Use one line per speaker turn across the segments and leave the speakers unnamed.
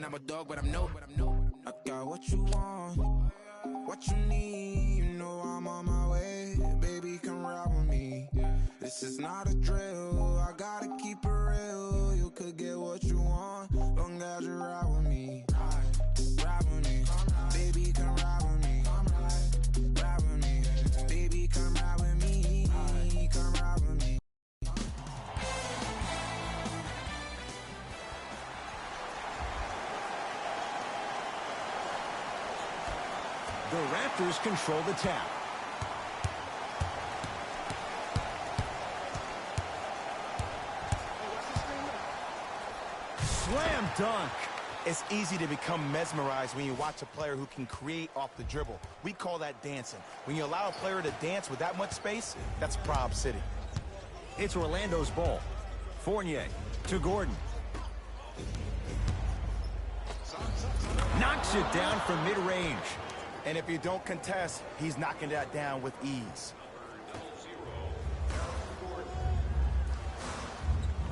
man, I'm a dog, but I'm no. I got what you want, what you need. You know I'm on my way, baby, come ride with me. This is not a drill, I gotta keep it real. You could get what you want, long as you ride with me. Ride with me, baby, come ride with me. Ride with me, baby, come ride with me. Come ride with me.
The Raptors control the tap. Slam dunk.
It's easy to become mesmerized when you watch a player who can create off the dribble. We call that dancing. When you allow a player to dance with that much space, that's Prob City.
It's Orlando's ball. Fournier to Gordon. Knocks it down from mid-range.
And if you don't contest, he's knocking that down with ease.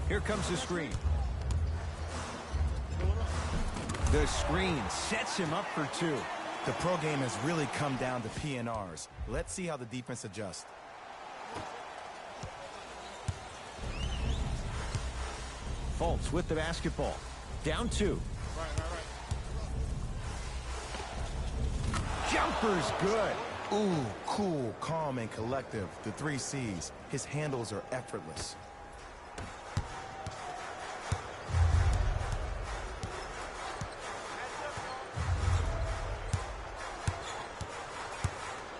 Here comes the screen. The screen sets him up for two.
The pro game has really come down to PNRs. Let's see how the defense adjusts.
Fultz with the basketball. Down two. Jumper's good.
Ooh, cool, calm, and collective. The 3 C's. His handles are effortless.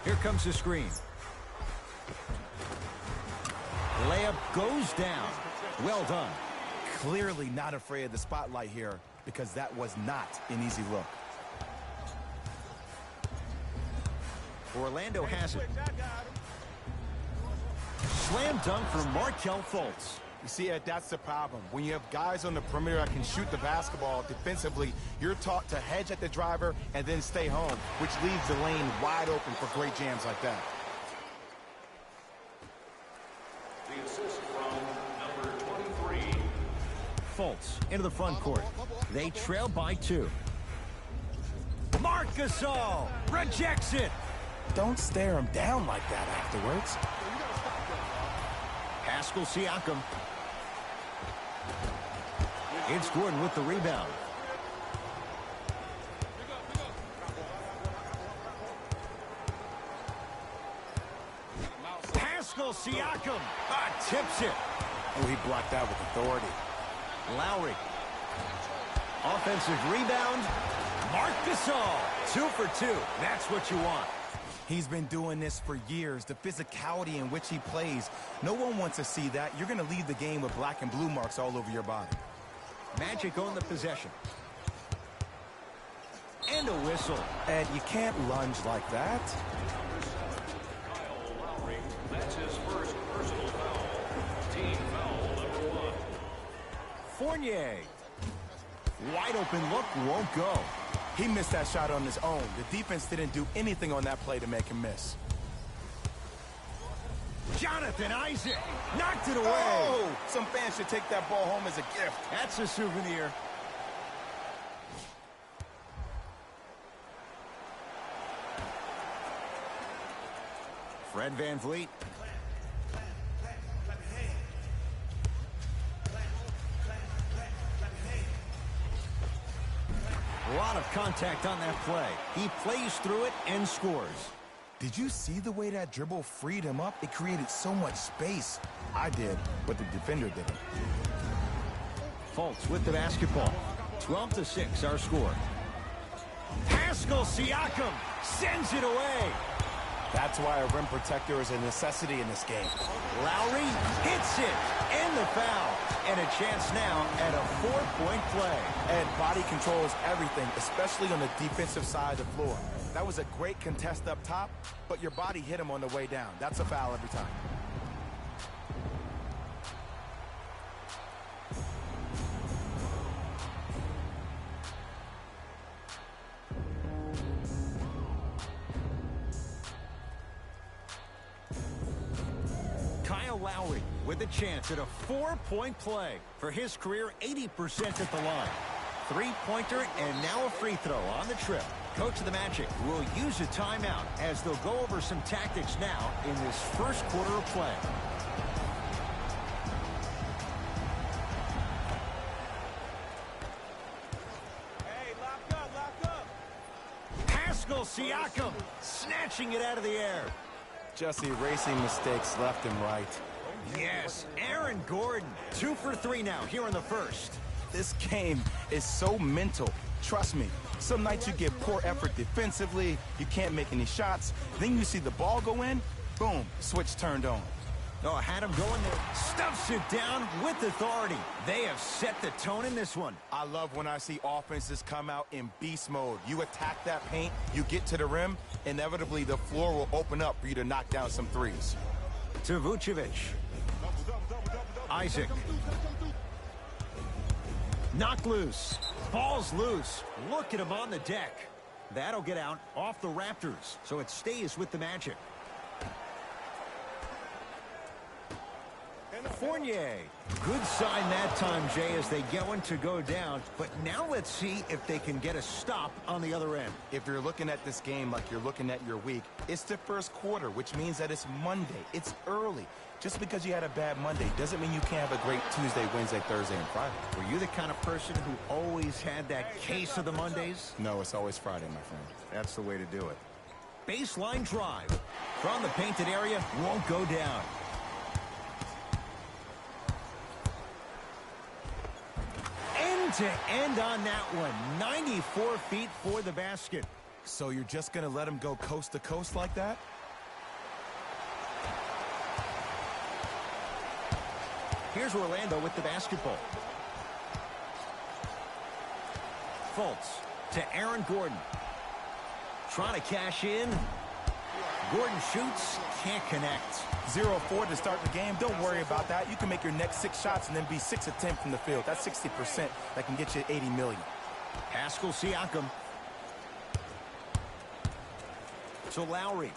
Here comes the screen. Layup goes down. Well done.
Clearly not afraid of the spotlight here because that was not an easy look.
Orlando has it. Slam dunk from Markelle Fultz.
You see, Ed, that's the problem. When you have guys on the perimeter that can shoot the basketball defensively, you're taught to hedge at the driver and then stay home, which leaves the lane wide open for great jams like that.
The assist from number 23.
Fultz into the front court. They trail by 2. Marc Gasol rejects it.
Don't stare him down like that afterwards.
Pascal Siakam. It's Gordon with the rebound. Pascal Siakam tips it.
Oh, he blocked out with authority.
Lowry. Offensive rebound. Marc Gasol. 2 for 2. That's what you want.
He's been doing this for years. The physicality in which he plays. No one wants to see that. You're going to leave the game with black and blue marks all over your body.
Magic on the possession. And a whistle.
Ed, you can't lunge like that.
Kyle Lowry, that's his first personal foul. Team foul number 1.
Fournier. Wide open look, won't go.
He missed that shot on his own. The defense didn't do anything on that play to make him miss.
Jonathan Isaac knocked it away.
Oh, some fans should take that ball home as a gift.
That's a souvenir. Fred VanVleet. A lot of contact on that play. He plays through it and scores.
Did you see the way that dribble freed him up? It created so much space. I did, but the defender didn't.
Fultz with the basketball. 12-6 our score. Pascal Siakam sends it away.
That's why a rim protector is a necessity in this game.
Lowry hits it, and the foul. And a chance now at a 4-point play.
And body control is everything, especially on the defensive side of the floor. That was a great contest up top, but your body hit him on the way down. That's a foul every time.
Kyle Lowry with a chance at a 4-point play. For his career, 80% at the line. three-pointer and now a free throw on the trip. Coach of the Magic will use a timeout as they'll go over some tactics now in this first quarter of play.
Hey, lock up.
Pascal Siakam snatching it out of the air.
Just erasing mistakes left and right.
Yes, Aaron Gordon, 2 for 3 now here in the first.
This game is so mental. Trust me, some nights you get poor effort defensively, you can't make any shots, then you see the ball go in, boom, switch turned on.
Oh, had him going there. Stuffs it down with authority. They have set the tone in this one.
I love when I see offenses come out in beast mode. You attack that paint, you get to the rim, inevitably the floor will open up for you to knock down some threes.
To Vucevic. Isaac. Knocked loose. Ball's loose. Look at him on the deck. That'll get out off the Raptors, so it stays with the Magic. Fournier. Good sign that time, Jay, as they go down. But now let's see if they can get a stop on the other end.
If you're looking at this game like you're looking at your week, it's the first quarter, which means that it's Monday. It's early. Just because you had a bad Monday doesn't mean you can't have a great Tuesday, Wednesday, Thursday, and Friday.
Were you the kind of person who always had that case of the Mondays?
No, it's always Friday, my friend.
That's the way to do it. Baseline drive. From the painted area, won't go down. End to end on that one. 94 feet for the basket.
So you're just going to let him go coast to coast like that?
Here's Orlando with the basketball. Fultz to Aaron Gordon. Trying to cash in. Gordon shoots, can't connect.
0-4 to start the game. Don't worry about that. You can make your next 6 shots and then be 6 of 10 from the field. That's 60%. That can get you $80 million.
Pascal Siakam. To Lowry.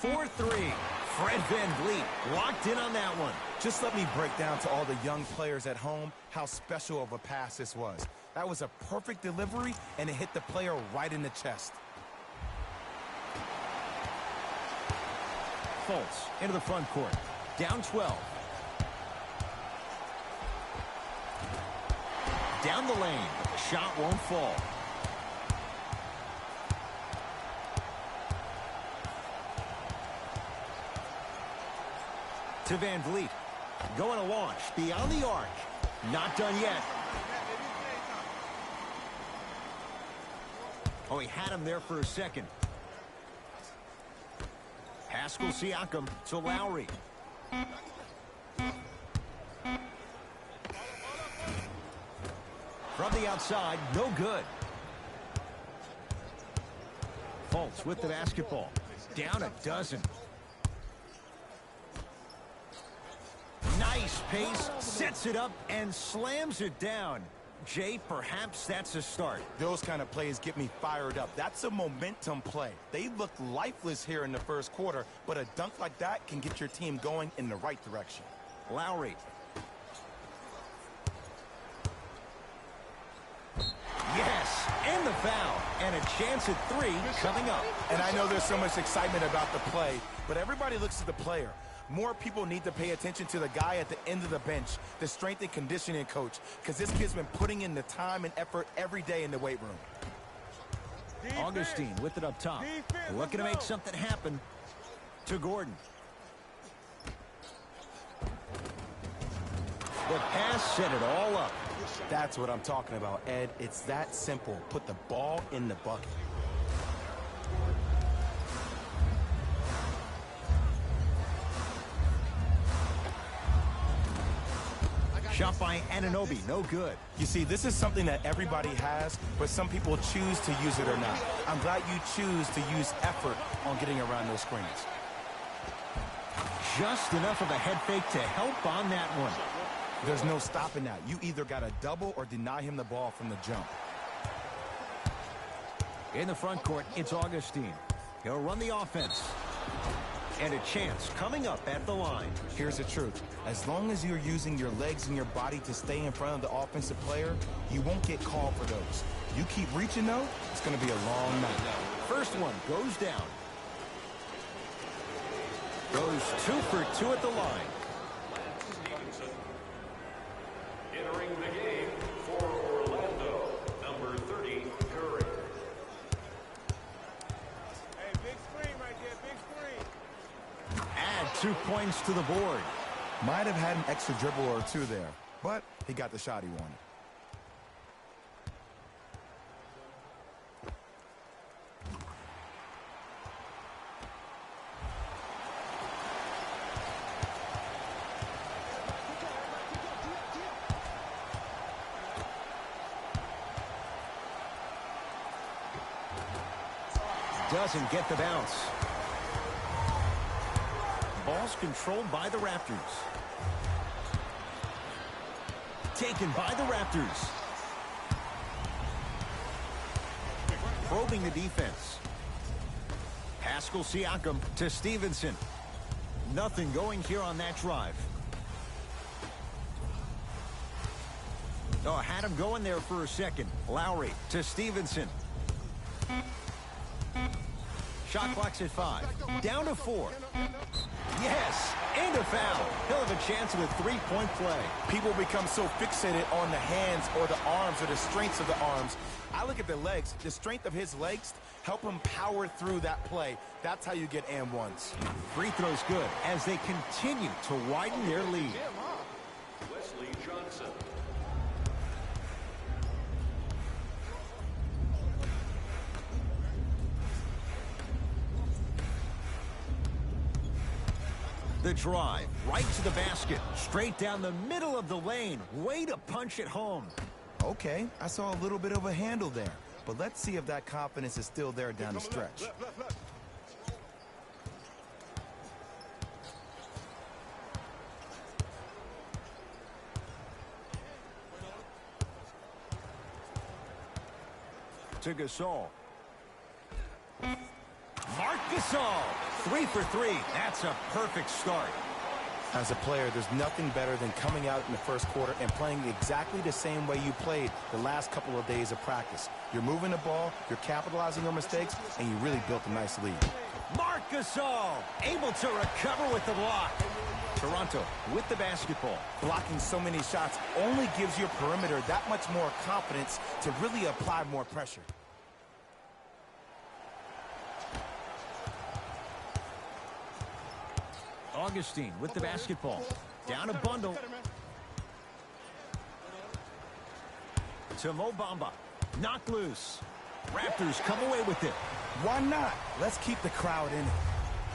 4-3. Fred VanVleet locked in on that one.
Just let me break down to all the young players at home how special of a pass this was. That was a perfect delivery, and it hit the player right in the chest.
Fultz into the front court. Down 12. Down the lane. Shot won't fall. To VanVleet. Going to launch. Beyond the arc. Not done yet. Oh, he had him there for a second. Pascal Siakam to Lowry. From the outside, no good. Fultz with the basketball. Down a dozen. Nice pace, sets it up, and slams it down. Jay, perhaps that's a start.
Those kind of plays get me fired up. That's a momentum play. They looked lifeless here in the first quarter, but a dunk like that can get your team going in the right direction.
Lowry. Yes, and the foul. And a chance at 3 coming up.
And I know there's so much excitement about the play, but everybody looks at the player. More people need to pay attention to the guy at the end of the bench, the strength and conditioning coach, because this kid's been putting in the time and effort every day in the weight room.
Augustine with it up top. Looking to make something happen. To Gordon. The pass set it all up.
That's what I'm talking about, Ed. It's that simple. Put the ball in the bucket.
Shot by Anunoby, no good.
You see, this is something that everybody has, but some people choose to use it or not. I'm glad you choose to use effort on getting around those screens.
Just enough of a head fake to help on that one.
There's no stopping that. You either got to double or deny him the ball from the jump.
In the front court, it's Augustine. He'll run the offense. And a chance coming up at the line.
Here's the truth. As long as you're using your legs and your body to stay in front of the offensive player, you won't get called for those. You keep reaching, though, it's going to be a long night.
First one goes down. Goes 2 for 2 at the line.
Entering the game for Orlando, number 30, Curry.
Hey, big screen right there, big screen.
Add 2 points to the board.
Might have had an extra dribble or two there, but he got the shot he wanted.
Doesn't get the bounce. Ball's controlled by the Raptors. Taken by the Raptors. Probing the defense. Pascal Siakam to Stevenson. Nothing going here on that drive. Oh, had him going there for a second. Lowry to Stevenson. Shot clock's at 5. Down to 4. Yes, and a foul. He'll have a chance at a 3-point play.
People become so fixated on the hands or the arms or the strengths of the arms. I look at the legs. The strength of his legs help him power through that play. That's how you get and ones.
Free throw's good as they continue to widen their lead.
Wesley Johnson.
The drive, right to the basket, straight down the middle of the lane. Way to punch it home.
Okay, I saw a little bit of a handle there, but let's see if that confidence is still there down the stretch.
To Gasol. Marc Gasol, 3 for 3. That's a perfect start.
As a player, there's nothing better than coming out in the first quarter and playing exactly the same way you played the last couple of days of practice. You're moving the ball, you're capitalizing on mistakes, and you really built a nice lead.
Marc Gasol able to recover with the block. Toronto with the basketball.
Blocking so many shots only gives your perimeter that much more confidence to really apply more pressure.
Augustine with the basketball. Down a bundle. To Mo Bamba. Knocked loose. Raptors come away with it.
Why not? Let's keep the crowd in it.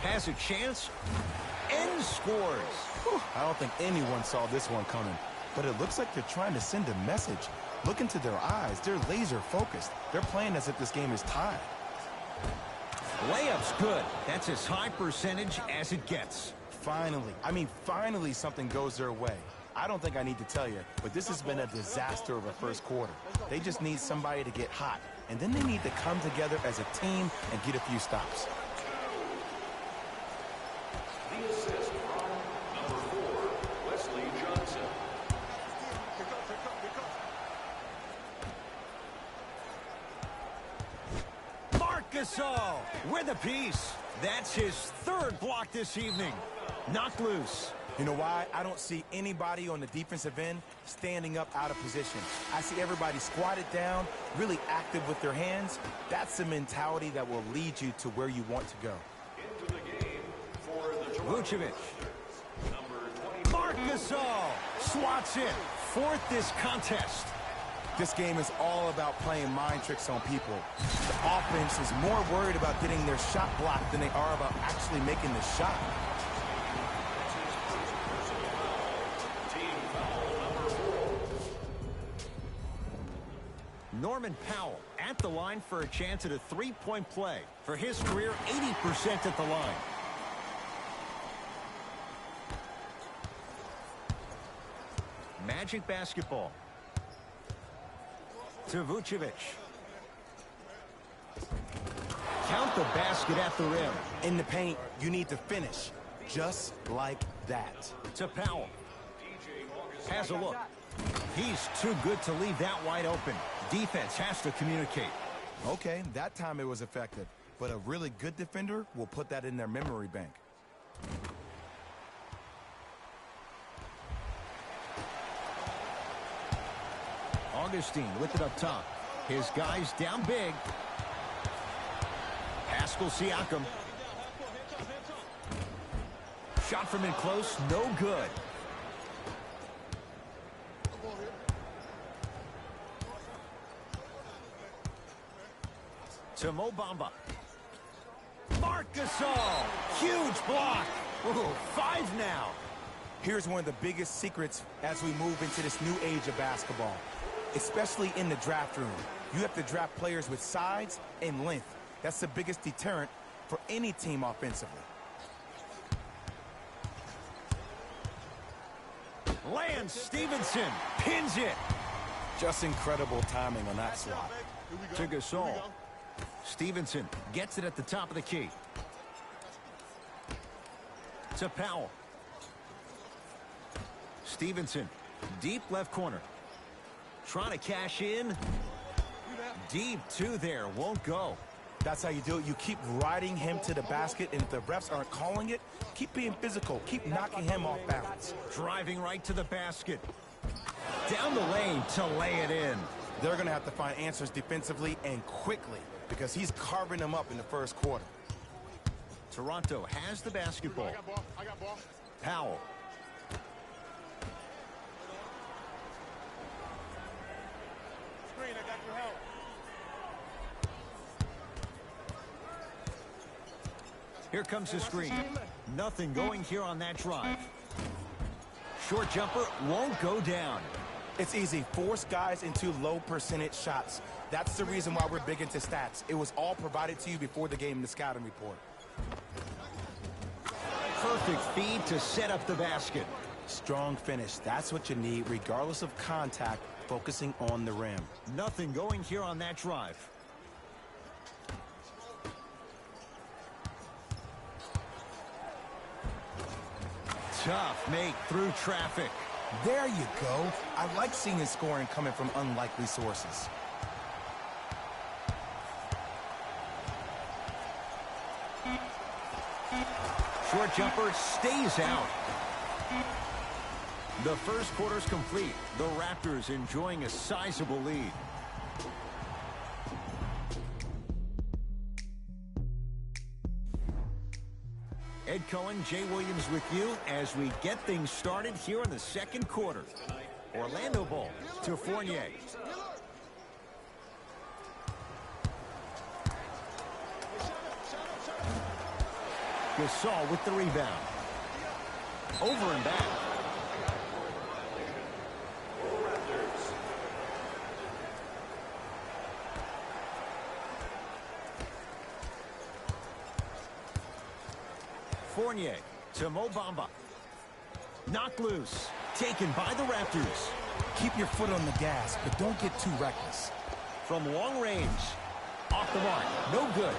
Has a chance and scores.
Whew, I don't think anyone saw this one coming, but it looks like they're trying to send a message. Look into their eyes. They're laser focused. They're playing as if this game is tied.
Layup's good. That's as high percentage as it gets.
Finally something goes their way. I don't think I need to tell you, but this has been a disaster of a first quarter. They just need somebody to get hot, and then they need to come together as a team and get a few stops.
The assist from number 4, Wesley Johnson.
Marc Gasol with a piece. That's his 3rd block this evening. Knocked loose.
You know why? I don't see anybody on the defensive end standing up out of position. I see everybody squatted down, really active with their hands. That's the mentality that will lead you to where you want to go.
Into the game for the
Vucevic.
number 20.
Marc Gasol swats it. 4th this contest.
This game is all about playing mind tricks on people. The offense is more worried about getting their shot blocked than they are about actually making the shot.
Norman Powell at the line for a chance at a 3-point play. For his career, 80% at the line. Magic basketball. To Vucevic. count the basket at the rim.
In the paint, you need to finish just like that.
To Powell. Has a look. He's too good to leave that wide open. Defense has to communicate.
Okay, that time it was effective, but a really good defender will put that in their memory bank.
Augustine with it up top. His guys down big. Pascal Siakam. Shot from in close, no good. To Mo Bamba. Marc Gasol. Huge block. Ooh, 5 now.
Here's one of the biggest secrets as we move into this new age of basketball, especially in the draft room. You have to draft players with size and length. That's the biggest deterrent for any team offensively.
Lance Stevenson pins it.
Just incredible timing on that swat.
To Gasol. Stevenson gets it at the top of the key. To Powell. Stevenson, deep left corner. Trying to cash in. Deep two there, won't go.
That's how you do it. You keep riding him to the basket, and if the refs aren't calling it, keep being physical. Keep knocking him off balance.
Driving right to the basket. Down the lane to lay it in.
They're going to have to find answers defensively and quickly because he's carving them up in the first quarter.
Toronto has the basketball.
I got ball.
Powell.
Screen, I got your help.
Here comes the screen. Nothing going here on that drive. Short jumper won't go down.
It's easy. Force guys into low percentage shots. That's the reason why we're big into stats. It was all provided to you before the game in the scouting report.
Perfect feed to set up the basket.
Strong finish. That's what you need, regardless of contact, focusing on the rim.
Nothing going here on that drive. Tough make through traffic.
There you go. I like seeing scoring coming from unlikely sources.
Short jumper stays out. The first quarter's complete. The Raptors enjoying a sizable lead. Ed Cohen, Jay Williams with you as we get things started here in the second quarter. Orlando ball to Fournier. Gasol with the rebound. Over and back. Fournier to Mo Bamba. Knocked loose. Taken by the Raptors.
Keep your foot on the gas, but don't get too reckless.
From long range. Off the mark. No good.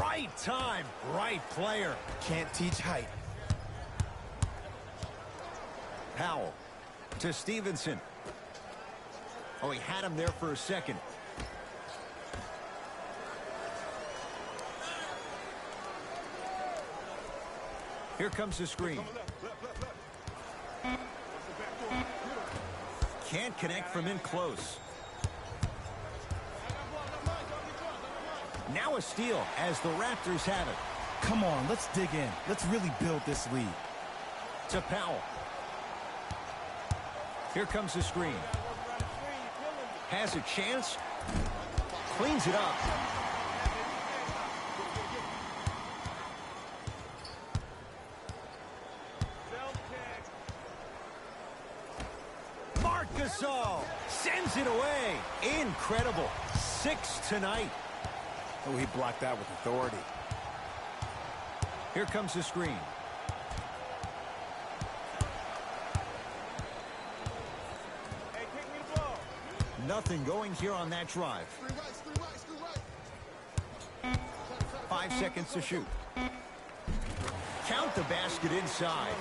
Right time, right player.
Can't teach height.
Powell to Stevenson. Oh, he had him there for a second. Here comes the screen. Can't connect from in close. Now a steal as the Raptors have it.
Come on, let's dig in. Let's really build this lead.
To Powell. Here comes the screen. Has a chance. Cleans it up. Marc Gasol sends it away. Incredible. 6 tonight.
Oh, he blocked that with authority.
Here comes the screen. Nothing going here on that drive. 5 seconds to shoot. Count the basket inside.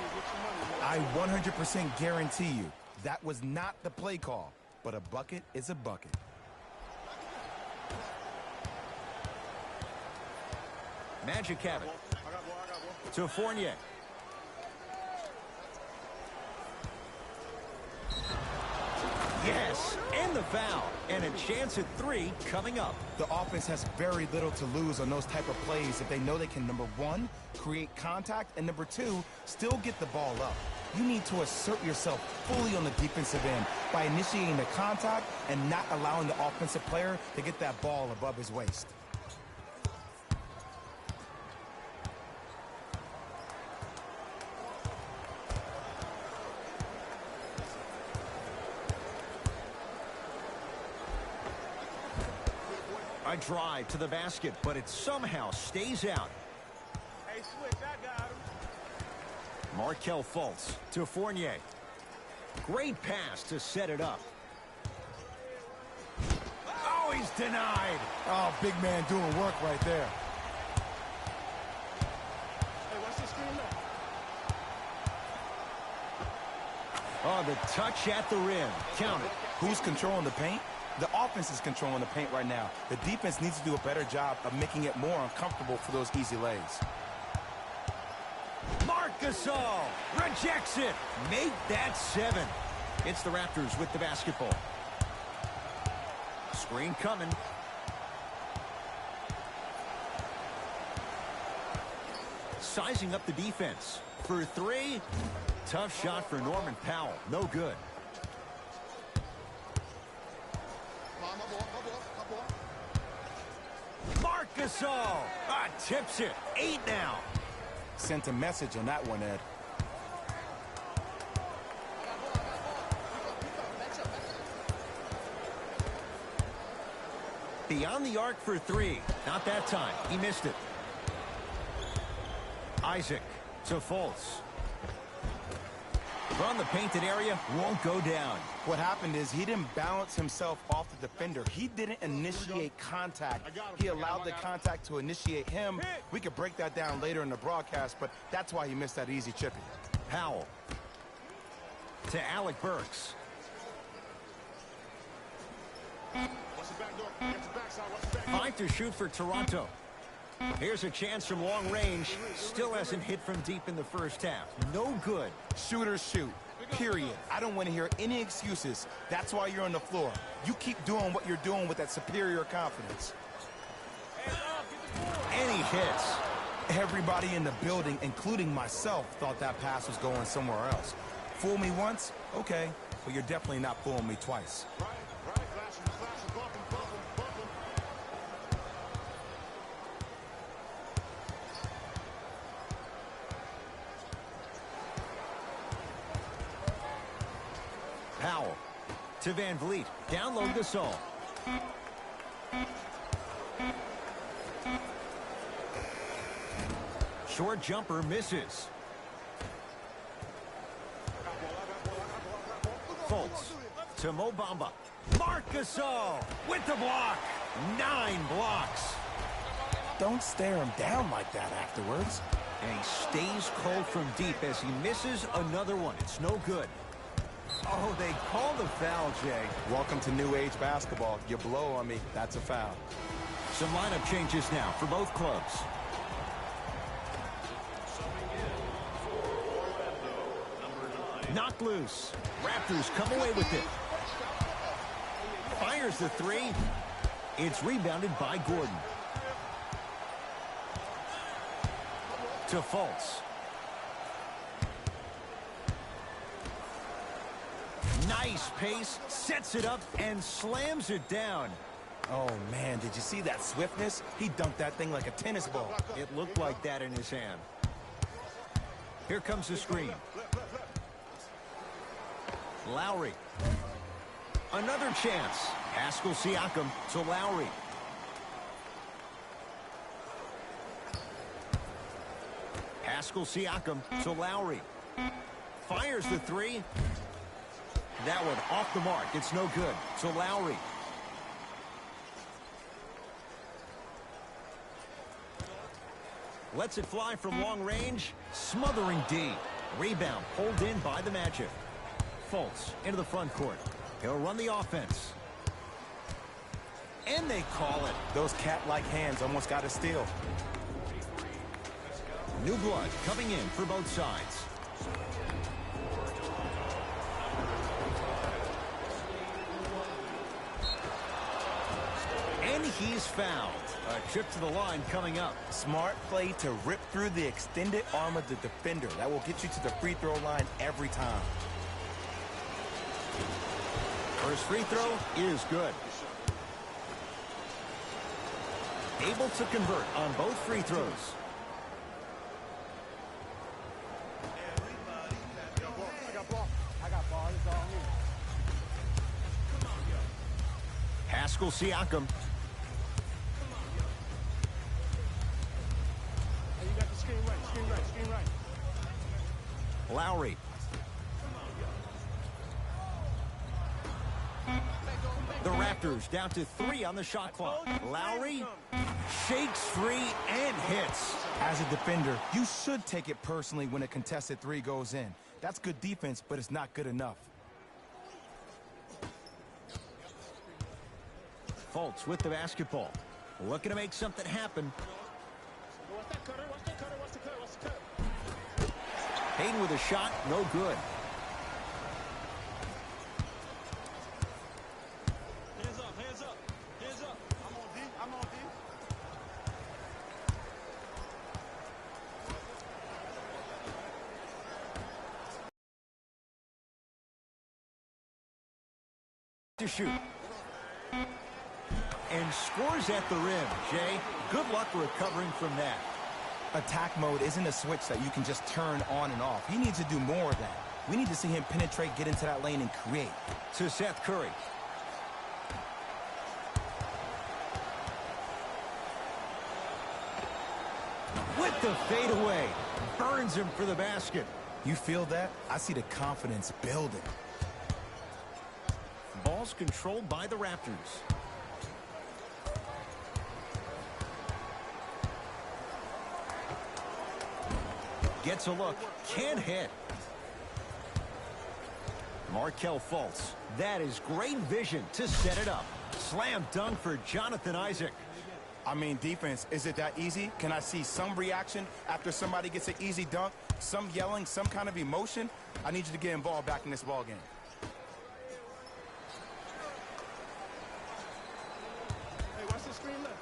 I 100% guarantee you that was not the play call, but a bucket is a bucket.
Magic have it. To Fournier. Yes, and the foul. And a chance at 3 coming up.
The offense has very little to lose on those type of plays if they know they can, number 1, create contact, and number 2, still get the ball up. You need to assert yourself fully on the defensive end by initiating the contact and not allowing the offensive player to get that ball above his waist.
A drive to the basket, but it somehow stays out.
Hey, switch, I got him.
Markelle Fultz to Fournier. Great pass to set it up. Oh, he's denied.
Oh, big man doing work right there.
Hey, watch this screen now.
Oh, the touch at the rim. Count it.
Who's controlling the paint? The offense is controlling the paint right now. The defense needs to do a better job of making it more uncomfortable for those easy lays.
Marc Gasol rejects it. Make that 7. It's the Raptors with the basketball. Screen coming. Sizing up the defense. For 3. Tough shot for Norman Powell. No good. Marc Gasol tips it. 8 now.
Sent a message on that one, Ed.
Beyond the arc for 3. Not that time. He missed it. Isaac to Fultz. From the painted area, won't go down.
What happened is he didn't balance himself off the defender. He didn't initiate contact. He allowed the contact to initiate him. We could break that down later in the broadcast, but that's why he missed that easy chipping.
Powell to Alec Burks. 5 to shoot for Toronto. Here's a chance from long range. Still hasn't hit from deep in the first half. No good.
Shooters shoot. Period. I don't want to hear any excuses. That's why you're on the floor. You keep doing what you're doing with that superior confidence.
And he hits.
Everybody in the building, including myself, thought that pass was going somewhere else. Fool me once? Okay. But you're definitely not fooling me twice.
Powell to Van Vliet. Down low Gasol. Short jumper misses. Fultz to Mo Bamba. Marc Gasol with the block. 9 blocks.
Don't stare him down like that afterwards.
And he stays cold from deep as he misses another one. It's no good. Oh, they call the foul, Jay.
Welcome to new age basketball. You blow on me, that's a foul.
Some lineup changes now for both clubs. Knocked loose. Raptors come away with it. Fires the 3. It's rebounded by Gordon. To Fultz. Nice pace, sets it up, and slams it down.
Oh, man, did you see that swiftness? He dunked that thing like a tennis ball.
It looked like that in his hand. Here comes the screen. Lowry. Another chance. Pascal Siakam to Lowry. Pascal Siakam to Lowry. Fires the 3. That one off the mark. It's no good. So Lowry. Lets it fly from long range. Smothering D. Rebound pulled in by the Magic. Fultz into the front court. He'll run the offense. And they call it.
Those cat-like hands almost got a steal.
New blood coming in for both sides. And he's fouled. A trip to the line coming up.
Smart play to rip through the extended arm of the defender. That will get you to the free throw line every time.
First free throw is good. Able to convert on both free throws.
I got ball. It's all me.
Pascal Siakam.
Hey, you got the screen right.
Lowry. The Raptors down to 3 on the shot clock. Lowry shakes free and hits.
As a defender, you should take it personally when a contested 3 goes in. That's good defense, but it's not good enough.
Fultz with the basketball. Looking to make something happen.
What's the cut?
Hayden with a shot, no good.
Hands up. I'm on D.
To shoot. And scores at the rim. Jay, good luck recovering from that.
Attack mode isn't a switch that you can just turn on and off. He needs to do more of that. We need to see him penetrate, get into that lane, and create.
To Seth Curry. With the fadeaway. Burns him for the basket.
You feel that? I see the confidence building.
Ball's controlled by the Raptors. Gets a look. Can't hit. Markelle Fultz. That is great vision to set it up. Slam dunk for Jonathan Isaac.
I mean, defense, is it that easy? Can I see some reaction after somebody gets an easy dunk? Some yelling, some kind of emotion? I need you to get involved back in this ball game.
Hey, watch the screen left.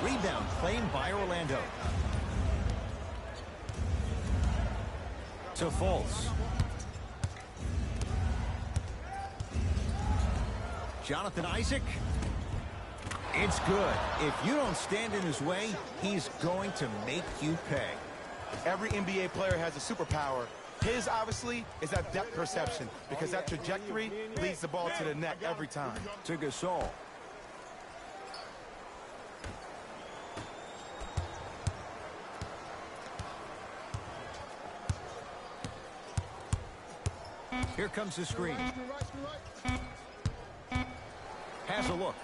Rebound claimed by Orlando. To Fultz. Jonathan Isaac. It's good. If you don't stand in his way, he's going to make you pay.
Every NBA player has a superpower. His, obviously, is that depth perception, because that trajectory leads the ball to the net every time.
To Gasol. Here comes the screen. Has a look.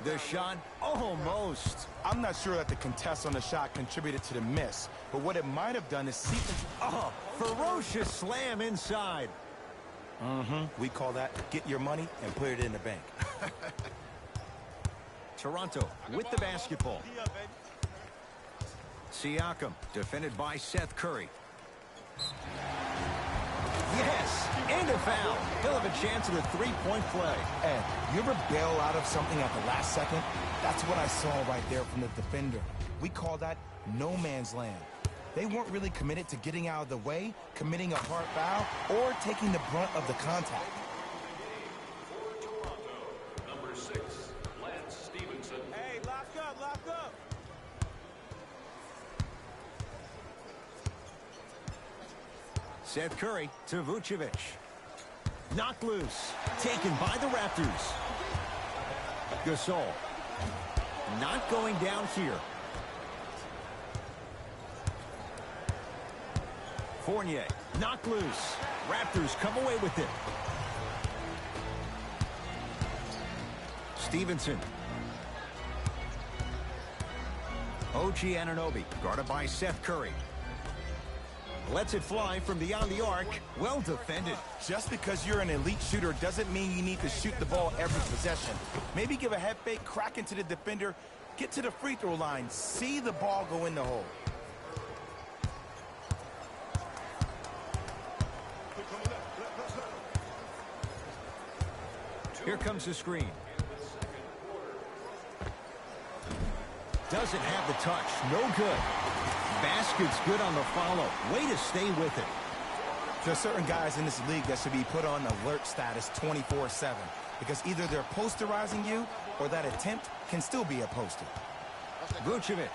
The shot, almost.
I'm not sure that the contest on the shot contributed to the miss, but what it might have done is see...
Oh, ferocious slam inside.
We call that get your money and put it in the bank.
Toronto with the basketball. Siakam, defended by Seth Curry. Yes, and a foul. He'll have a chance at a three-point play.
Ed, you ever bail out of something at the last second? That's what I saw right there from the defender. We call that no man's land. They weren't really committed to getting out of the way, committing a hard foul, or taking the brunt of the contact.
For Toronto, number 6, Lance Stevenson.
Hey, lock up.
Seth Curry to Vucevic. Knocked loose. Taken by the Raptors. Gasol. Not going down here. Fournier, knocked loose. Raptors come away with it. Stevenson. OG Anunoby, guarded by Seth Curry. Lets it fly from beyond the arc. Well defended.
Just because you're an elite shooter doesn't mean you need to shoot the ball every possession. Maybe give a head fake, crack into the defender, get to the free throw line, see the ball go in the hole.
Here comes the screen. Doesn't have the touch. No good. Basket's good on the follow. Way to stay with it.
There are certain guys in this league that should be put on alert status 24/7 because either they're posterizing you or that attempt can still be a poster.
Vucevic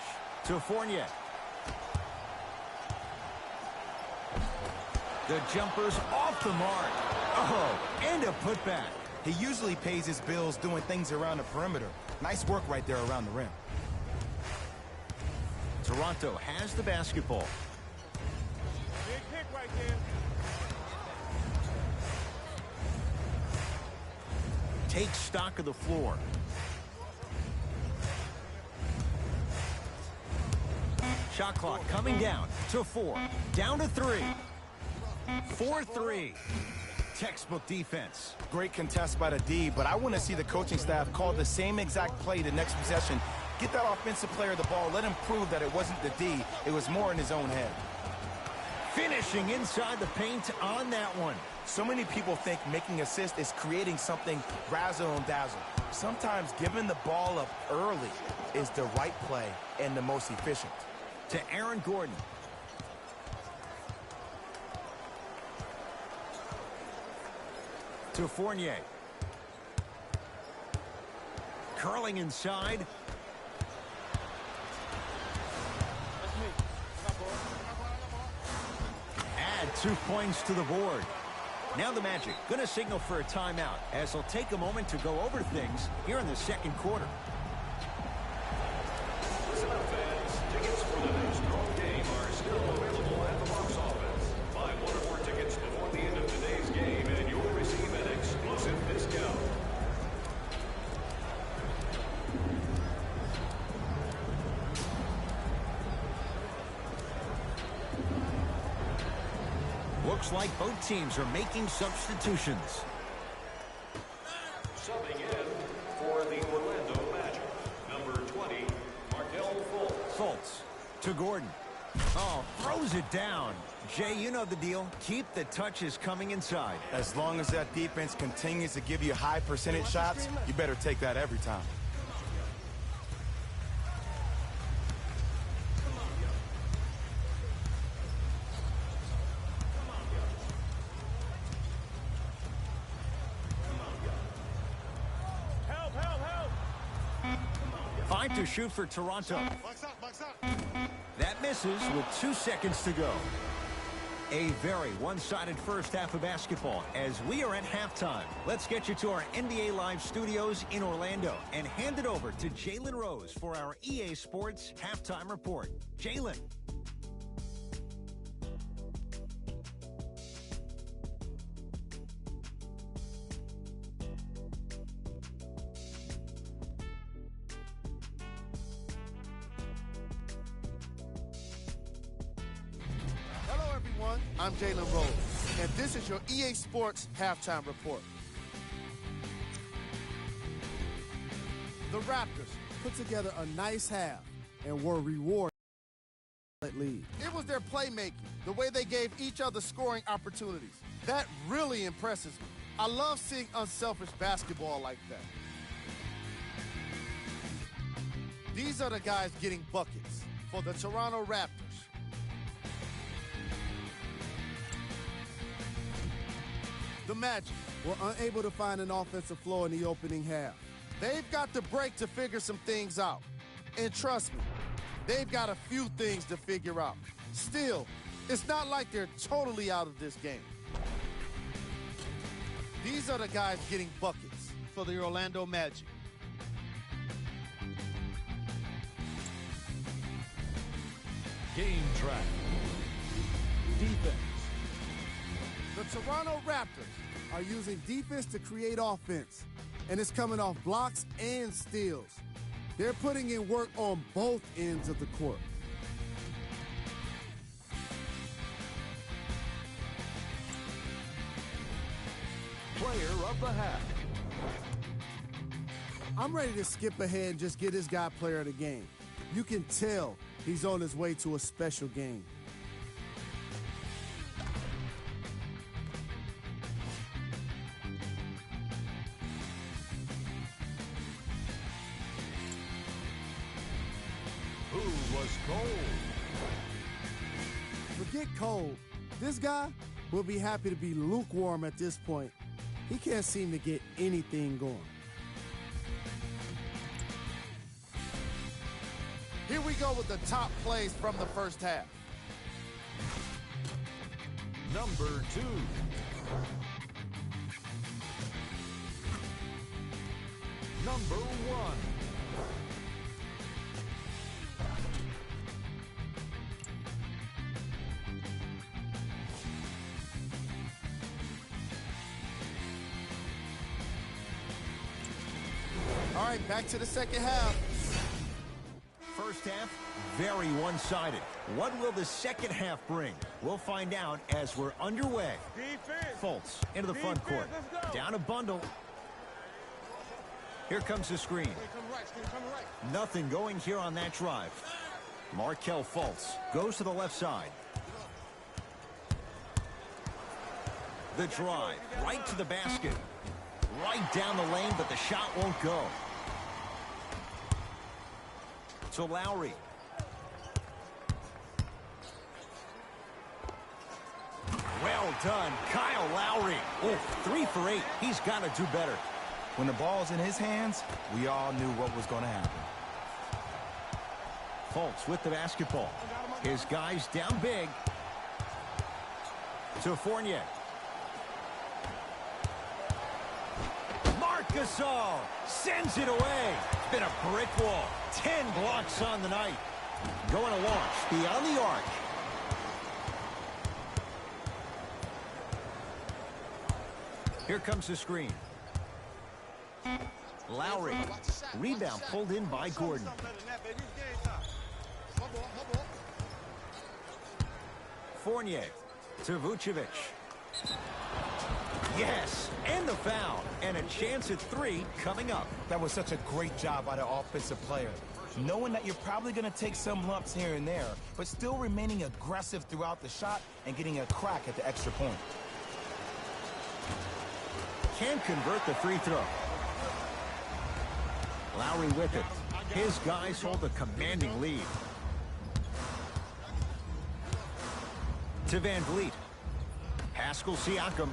to Fournier. The jumper's off the mark. Oh, and a putback.
He usually pays his bills doing things around the perimeter. Nice work right there around the rim.
Toronto has the basketball.
Big pick right there.
Take stock of the floor. Shot clock coming down to 4. Down to 3. 4-3. Textbook defense.
Great contest by the D, but I want to see the coaching staff call the same exact play the next possession. Get that offensive player the ball. Let him prove that it wasn't the D. It was more in his own head.
Finishing inside the paint on that one.
So many people think making assists is creating something razzle and dazzle. Sometimes giving the ball up early is the right play and the most efficient.
To Aaron Gordon. To Fournier. Curling inside. Add 2 points to the board. Now the Magic going to signal for a timeout as they'll take a moment to go over things here in the second quarter.
Listen up, fans. Tickets for the next home game are still available at the box office. Buy 1 or more tickets before the end of today's game and you'll receive an exclusive discount.
Looks like both teams are making substitutions.
Subbing in for the Orlando Magic, number 20, Markelle Fultz.
Fultz to Gordon. Oh, throws it down. Jay, you know the deal. Keep the touches coming inside.
As long as that defense continues to give you high percentage shots, you better take that every time.
Help, help, help.
5 to shoot for Toronto. That misses with 2 seconds to go. A very one-sided first half of basketball as we are at halftime. Let's get you to our NBA Live studios in Orlando and hand it over to Jalen Rose for our EA Sports Halftime Report. Jalen.
Hello, everyone. I'm Jalen Rose, and this is your EA Sports Halftime Report. The Raptors put together a nice half and were rewarded with the lead. It was their playmaking, the way they gave each other scoring opportunities. That really impresses me. I love seeing unselfish basketball like that. These are the guys getting buckets for the Toronto Raptors. The Magic were unable to find an offensive flow in the opening half. They've got the break to figure some things out. And trust me, they've got a few things to figure out. Still, it's not like they're totally out of this game. These are the guys getting buckets for the Orlando Magic.
Game track.
defense.
The Toronto Raptors are using defense to create offense, and it's coming off blocks and steals. They're putting in work on both ends of the court.
Player of the half.
I'm ready to skip ahead and just get this guy player of the game. You can tell he's on his way to a special game.
Who was cold?
Forget cold. This guy will be happy to be lukewarm at this point. He can't seem to get anything going.
Here we go with the top plays from the first half.
Number 2. Number 1.
All right, back to the second half.
First half, very one-sided. What will the second half bring? We'll find out as we're underway.
Defense.
Fultz into the front court.
Let's go.
Down a bundle. Here comes the screen. Nothing going here on that drive. Markelle Fultz goes to the left side. The drive, right to the basket. Right down the lane, but the shot won't go. To Lowry. Well done, Kyle Lowry. Oh, 3 for 8. He's got to do better.
When the ball's in his hands, we all knew what was going to happen.
Fultz with the basketball. His guys down big. To Fournier. Marc Gasol sends it away. It's been a brick wall. 10 blocks on the night. Going to launch beyond the arc. Here comes the screen. Lowry. Rebound pulled in by Gordon. Fournier to Vucevic. Yes, and the foul. And a chance at 3 coming up.
That was such a great job by the offensive player. Knowing that you're probably going to take some lumps here and there, but still remaining aggressive throughout the shot and getting a crack at the extra point.
Can't convert the free throw. Lowry with it. His guys hold a commanding lead. To Van Vliet. Pascal Siakam.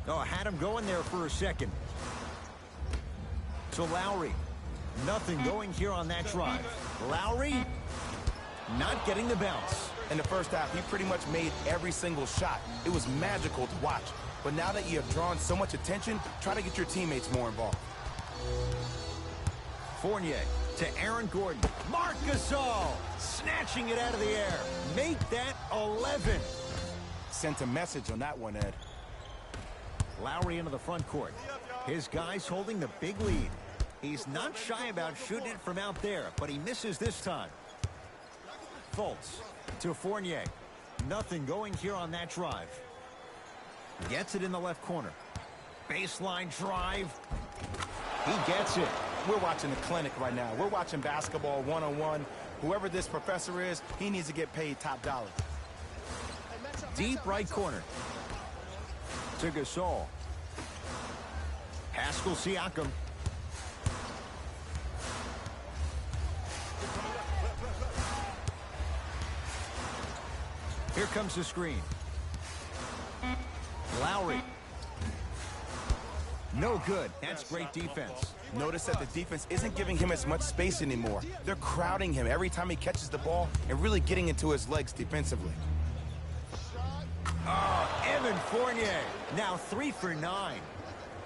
Oh, had him going there for a second. To Lowry. Nothing going here on that drive. Lowry not getting the bounce.
In the first half, he pretty much made every single shot. It was magical to watch. But now that you have drawn so much attention, try to get your teammates more involved.
Fournier to Aaron Gordon. Marc Gasol snatching it out of the air. Make that 11.
Sent a message on that one, Ed.
Lowry into the front court. His guys holding the big lead. He's not shy about shooting it from out there, but he misses this time. Fultz to Fournier. Nothing going here on that drive. Gets it in the left corner. Baseline drive. He gets it.
We're watching a clinic right now. We're watching basketball one-on-one. Whoever this professor is, he needs to get paid top dollar.
Deep right corner. To Gasol. Pascal Siakam. Here comes the screen. Lowry. No good. That's great defense.
Notice that the defense isn't giving him as much space anymore. They're crowding him every time he catches the ball and really getting into his legs defensively.
Oh, Evan Fournier. Now 3 for 9.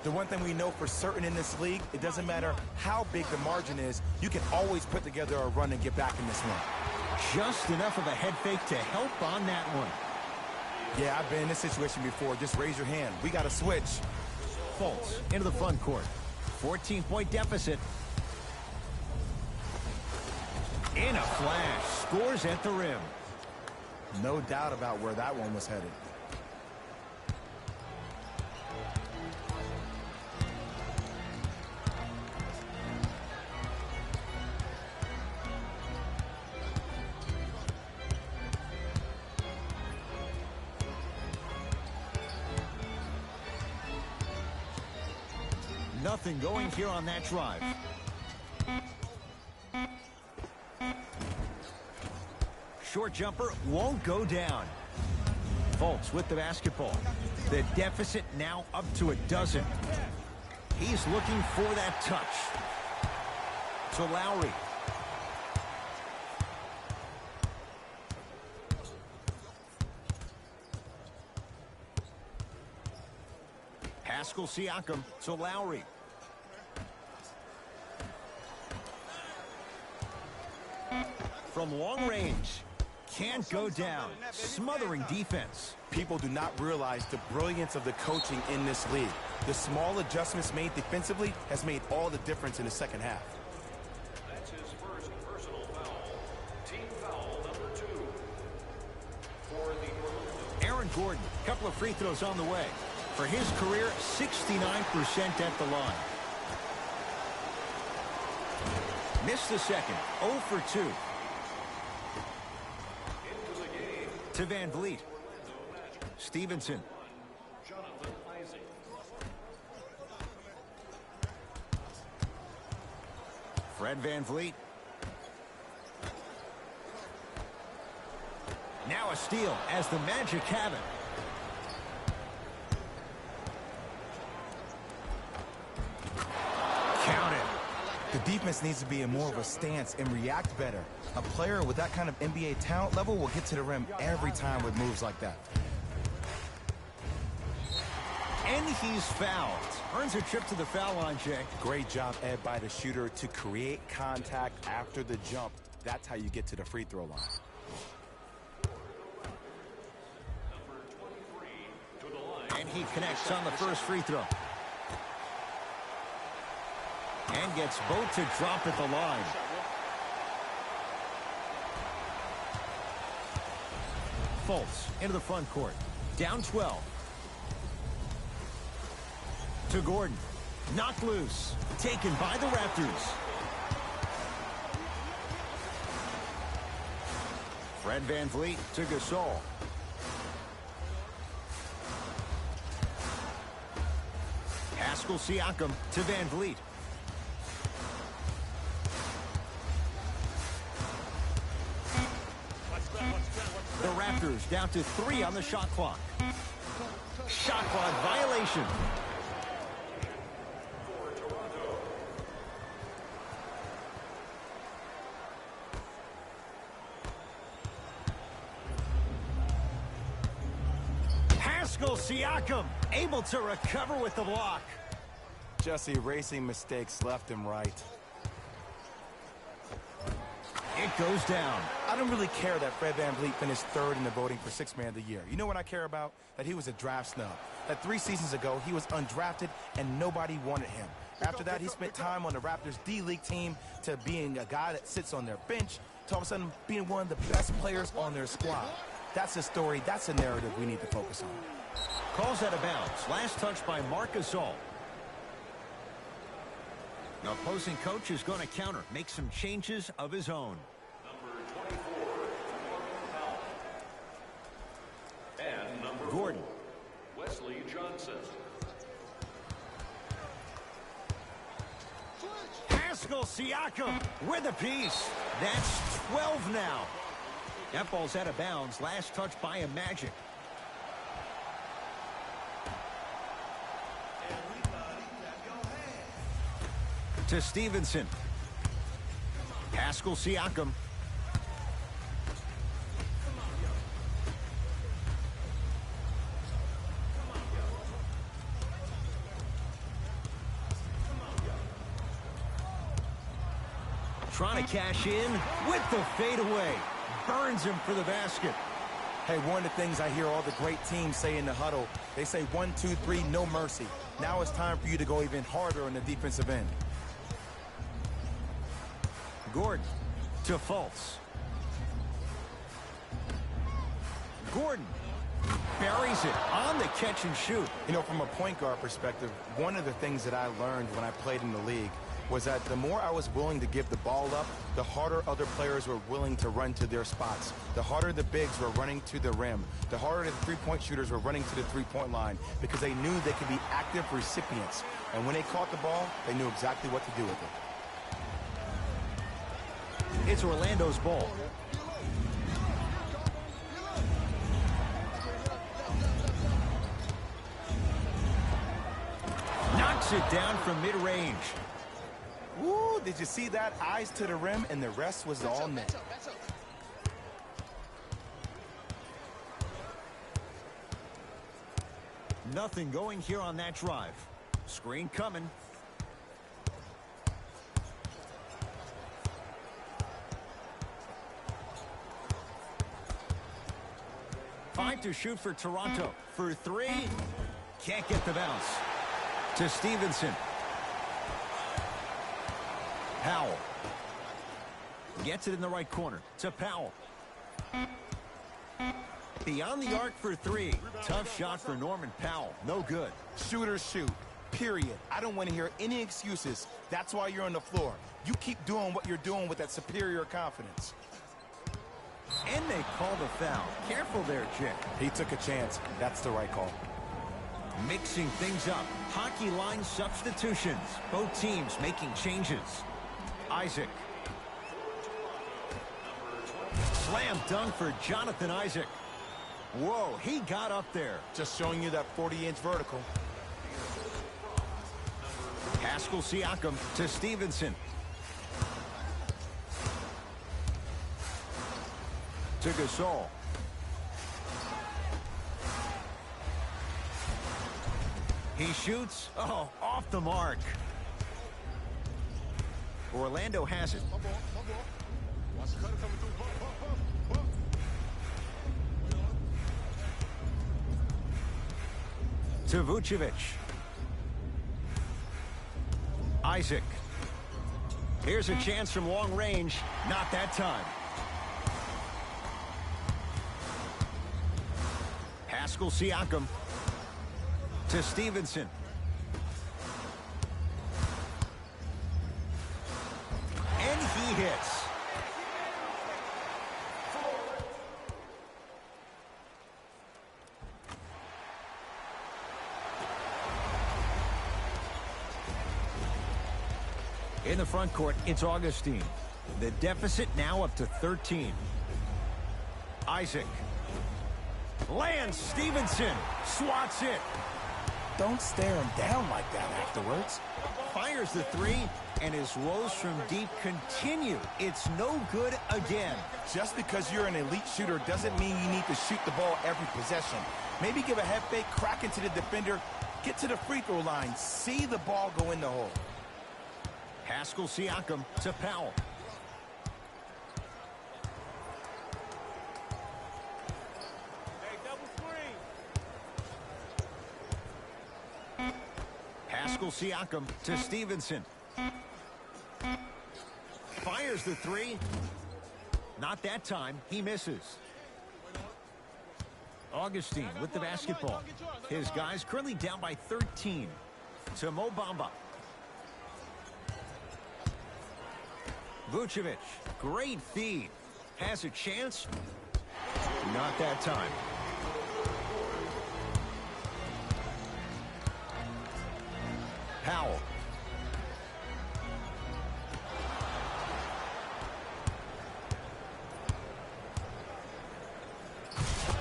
The one thing we know for certain in this league, it doesn't matter how big the margin is, you can always put together a run and get back in this one.
Just enough of a head fake to help on that one.
Yeah, I've been in this situation before. Just raise your hand. We got to switch.
Fultz into the front court. 14-point deficit. In a flash. Scores at the rim.
No doubt about where that one was headed.
Nothing going here on that drive. Short jumper won't go down. Fultz with the basketball. The deficit now up to a dozen. He's looking for that touch. To Lowry. Pascal Siakam to Lowry. From long range. Can't go down. Smothering defense.
People do not realize the brilliance of the coaching in this league. The small adjustments made defensively has made all the difference in the second half.
That's his first personal foul. Team foul number 2. For the
Aaron Gordon, a couple of free throws on the way. For his career, 69% at the line. Missed the second. 0 for 2. To Van Vliet. Stevenson. Fred Van Vliet. Now a steal as the Magic have it. Count it.
The defense needs to be in more of a stance and react better. A player with that kind of NBA talent level will get to the rim every time with moves like that.
And he's fouled. Earns a trip to the foul line, Jay.
Great job, Ed, by the shooter to create contact after the jump. That's how you get to the free throw line.
And he connects on the first free throw. And gets both to drop at the line. Fultz into the front court. Down 12. To Gordon. Knocked loose. Taken by the Raptors. Fred Van Vliet to Gasol. Pascal Siakam to Van Vliet. The Raptors down to 3 on the shot clock. Shot clock violation. Pascal Siakam able to recover with the block.
Just erasing mistakes left and right.
It goes down.
I don't really care that Fred Van Vliet finished 3rd in the voting for 6th man of the year. You know what I care about? That he was a draft snub. That 3 seasons ago, he was undrafted and nobody wanted him. After that, he spent time on the Raptors D-League team to being a guy that sits on their bench to all of a sudden being one of the best players on their squad. That's a story, that's a narrative we need to focus on.
Calls out of bounds. Last touch by Marc Gasol. The opposing coach is going to counter, make some changes of his own.
Number 24, and number
Gordon.
4, Wesley Johnson.
Pascal Siakam with a piece. That's 12 now. That ball's out of bounds. Last touch by a Magic. To Stevenson. Pascal Siakam. Trying to cash in with the fadeaway. burns him for the basket.
Hey, one of the things I hear all the great teams say in the huddle, they say 1, 2, 3, no mercy. Now it's time for you to go even harder on the defensive end.
Gordon to Fultz. Gordon buries it on the catch and shoot.
You know, from a point guard perspective, one of the things that I learned when I played in the league was that the more I was willing to give the ball up, the harder other players were willing to run to their spots. The harder the bigs were running to the rim. The harder the three-point shooters were running to the three-point line because they knew they could be active recipients. And when they caught the ball, they knew exactly what to do with it.
It's Orlando's ball. Knocks it down from mid-range.
Woo, did you see that? Eyes to the rim, and the rest was all net.
Nothing going here on that drive. Screen coming. Five to shoot for Toronto. For three. Can't get the bounce. To Stevenson. Powell. Gets it in the right corner. To Powell. Beyond the arc for three. Tough shot for Norman Powell. No good.
Shooters shoot. Period. I don't want to hear any excuses. That's why you're on the floor. You keep doing what you're doing with that superior confidence.
And they call the foul. Careful there, Chick.
He took a chance. That's the right call.
Mixing things up. Hockey line substitutions. Both teams making changes. Isaac. Slam dunk for Jonathan Isaac. Whoa, he got up there.
Just showing you that 40-inch vertical.
Pascal Siakam to Stevenson. To Gasol. He shoots. Oh, off the mark. Orlando has it. To Vucevic. Isaac. Here's a chance from long range. Not that time. Pascal Siakam. To Stevenson. And he hits. In the front court, it's Augustine. The deficit now up to 13. Isaac. Lands Stevenson. Swats it.
Don't stare him down like that afterwards.
Fires the three, and his woes from deep continue. It's no good again.
Just because you're an elite shooter doesn't mean you need to shoot the ball every possession. Maybe give a head fake, crack into the defender, get to the free throw line, see the ball go in the hole.
Pascal Siakam to Powell.
Hey, double screen.
Pascal Siakam to Stevenson. Fires the three. Not that time. He misses. Augustine with the basketball. His guys currently down by 13. To Mo Bamba. Vucevic, great feed. Has a chance. Not that time. Powell.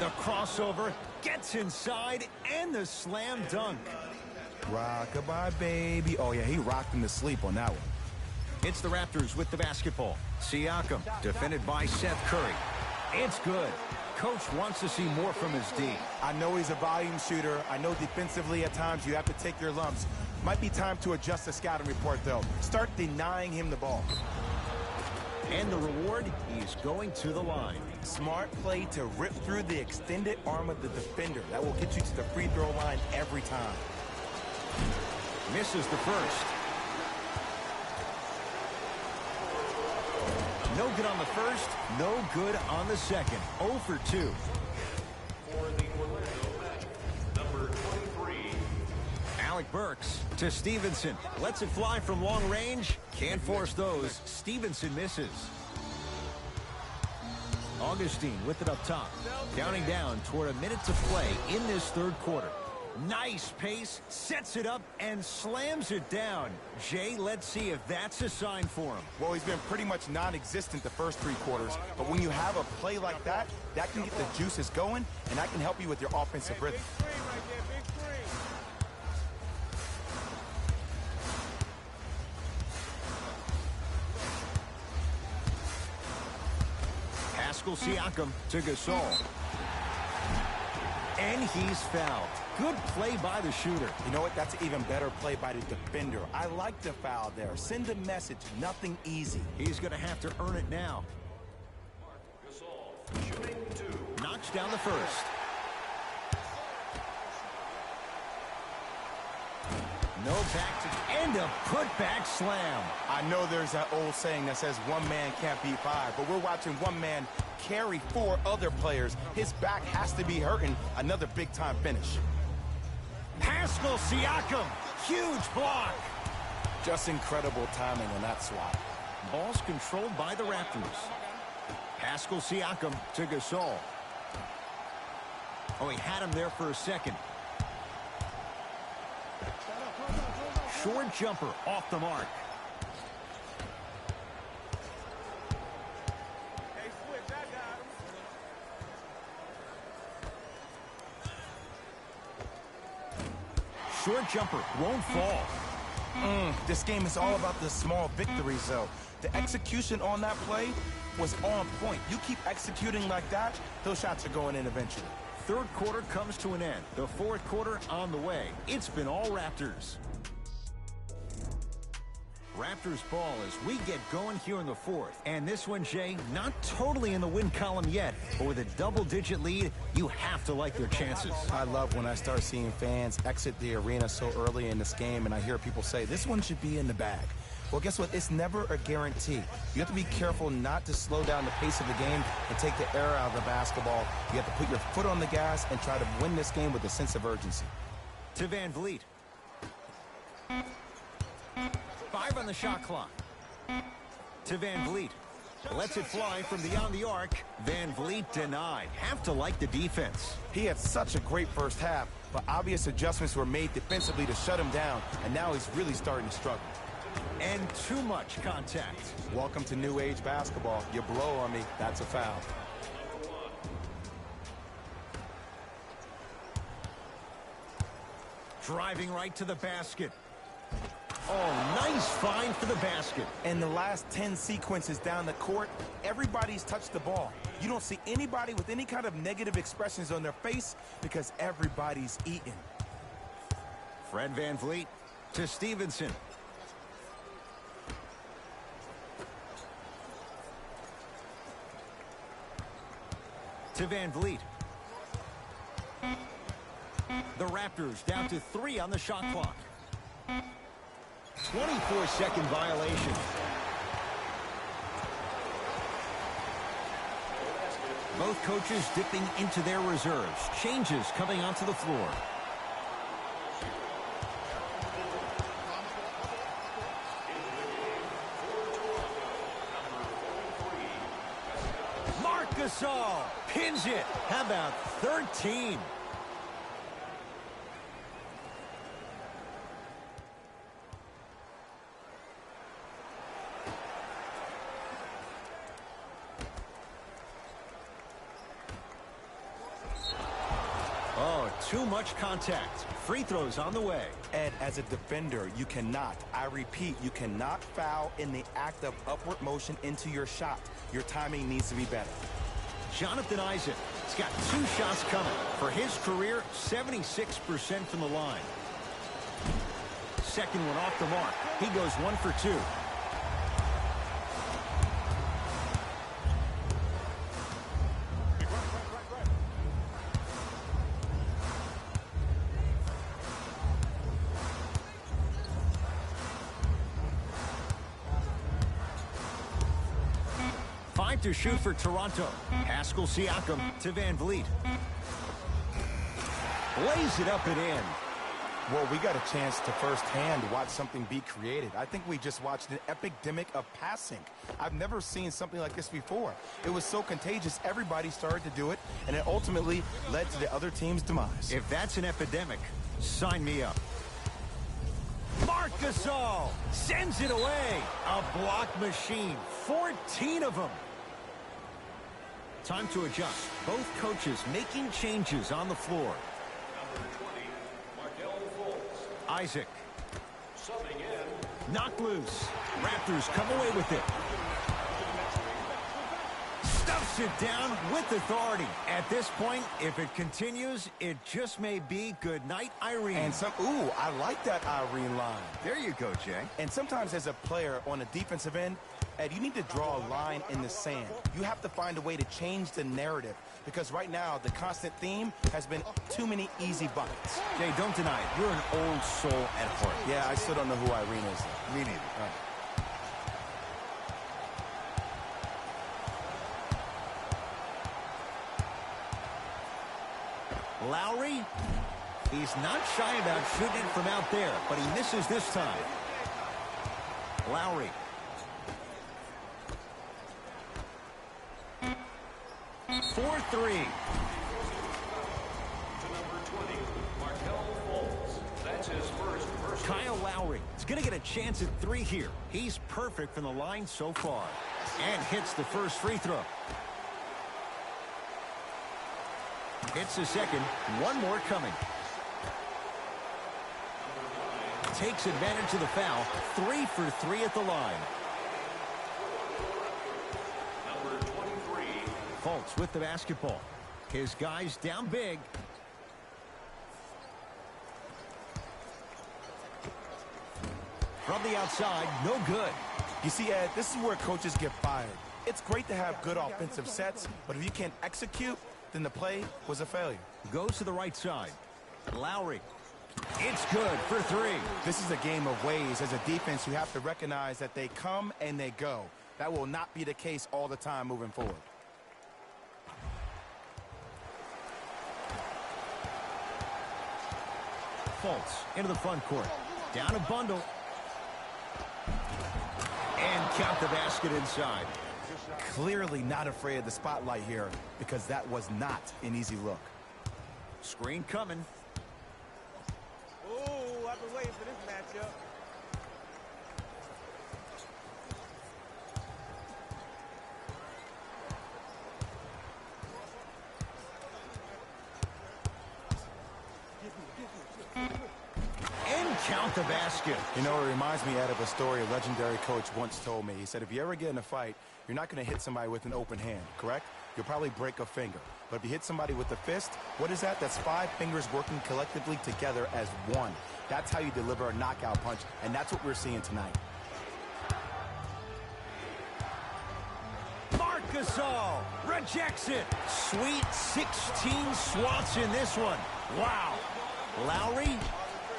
The crossover gets inside and the slam dunk.
Rock-a-bye, baby. Oh, yeah, he rocked him to sleep on that one.
It's the Raptors with the basketball. Siakam, defended by Seth Curry. It's good. Coach wants to see more from his D.
I know he's a volume shooter. I know defensively at times you have to take your lumps. Might be time to adjust the scouting report, though. Start denying him the ball.
And the reward, he's going to the line.
Smart play to rip through the extended arm of the defender. That will get you to the free throw line every time.
Misses the first. No good on the first, no good on the second. 0 for 2.
For the Orlando Magic, number 23.
Alec Burks to Stevenson. Lets it fly from long range. Can't force those. Stevenson misses. Augustine with it up top. Counting down toward a minute to play in this third quarter. Nice pace, sets it up, and slams it down. Jay, let's see if that's a sign for him.
Well, he's been pretty much non-existent the first 3 quarters, but when you have a play like that, that can get the juices going, and that can help you with your offensive rhythm.
Big screen right there, big screen.
Pascal Siakam to Gasol. And he's fouled. Good play by the shooter.
You know what? That's an even better play by the defender. I like the foul there. Send a message. Nothing easy.
He's going to have to earn it now.
Gasol, shooting 2.
Knocks down the first. No back to end a putback slam.
I know there's that old saying that says one man can't beat 5, but we're watching one man carry 4 other players. His back has to be hurting. Another big-time finish.
Pascal Siakam, huge block.
Just incredible timing on that swat.
Ball's controlled by the Raptors. Pascal Siakam to Gasol. Oh, he had him there for a second. Short jumper off the mark.
Hey, switch, I got him.
Short jumper won't fall.
This game is all about the small victories, though. The execution on that play was on point. You keep executing like that, those shots are going in eventually.
Third quarter comes to an end. The fourth quarter on the way. It's been all Raptors. Raptors ball as we get going here in the fourth. And this one, Jay, not totally in the win column yet, but with a double-digit lead, you have to like their chances.
I love when I start seeing fans exit the arena so early in this game, and I hear people say, this one should be in the bag. Well, guess what? It's never a guarantee. You have to be careful not to slow down the pace of the game and take the air out of the basketball. You have to put your foot on the gas and try to win this game with a sense of urgency.
To Van Vliet. 5 on the shot clock. To Van Vliet. Lets it fly from beyond the arc. Van Vliet denied. Have to like the defense.
He had such a great first half, but obvious adjustments were made defensively to shut him down, and now he's really starting to struggle.
And too much contact.
Welcome to new age basketball. You blow on me, that's a foul.
Driving right to the basket. Oh, nice find for the basket.
In the last 10 sequences down the court, everybody's touched the ball. You don't see anybody with any kind of negative expressions on their face because everybody's eating.
Fred Van Vliet to Stevenson. To Van Vliet. The Raptors down to 3 on the shot clock. 24-second violation. Both coaches dipping into their reserves. Changes coming onto the floor. Marc Gasol pins it. How about 13? Oh, too much contact. Free throws on the way.
Ed, as a defender, you cannot, I repeat, you cannot foul in the act of upward motion into your shot. Your timing needs to be better.
Jonathan Isaac has got 2 shots coming. For his career, 76% from the line. Second one off the mark. He goes 1 for 2. 5 to shoot for Toronto. Pascal Siakam to Van Vliet. Lays it up and in.
Well, we got a chance to firsthand watch something be created. I think we just watched an epidemic of passing. I've never seen something like this before. It was so contagious, everybody started to do it, and it ultimately led to the other team's demise.
If that's an epidemic, sign me up. Marc Gasol sends it away. A block machine. 14 of them. Time to adjust. Both coaches making changes on the floor. Isaac.
Subbing in.
Knocked loose. Raptors come away with it. Stuffs it down with authority. At this point, if it continues, it just may be good night, Irene.
And ooh, I like that Irene line.
There you go, Jay.
And sometimes as a player on a defensive end, Ed, you need to draw a line in the sand. You have to find a way to change the narrative, because right now the constant theme has been too many easy buckets.
Jay, don't deny it. You're an old soul at heart.
Yeah, I still don't know who Irene is.
Me neither. Lowry, he's not shy about shooting it from out there, but he misses this time. Lowry. For three.
To number 20, Markel Fultz. That's his first.
Kyle Lowry is going to get a chance at three here. He's perfect from the line so far. And hits the first free throw. Hits the second. One more coming. Takes advantage of the foul. 3 for 3 at the line.
Number 23.
Fultz with the basketball. His guys down big. From the outside, no good.
You see, Ed, this is where coaches get fired. It's great to have good offensive sets, but if you can't execute, then the play was a failure.
Goes to the right side. Lowry. It's good for 3.
This is a game of ways. As a defense, you have to recognize that they come and they go. That will not be the case all the time moving forward.
Fultz into the front court. Down a bundle. And count the basket inside.
Clearly not afraid of the spotlight here, because that was not an easy look.
Screen coming.
Ooh, I've been waiting for this matchup.
And count the basket.
You know, it reminds me, Ed, of a story a legendary coach once told me. He said, if you ever get in a fight, you're not going to hit somebody with an open hand, correct? You'll probably break a finger. But if you hit somebody with a fist, what is that? That's 5 fingers working collectively together as one. That's how you deliver a knockout punch, and that's what we're seeing tonight.
Marc Gasol rejects it. Sweet 16 swats in this one. Wow. Lowry.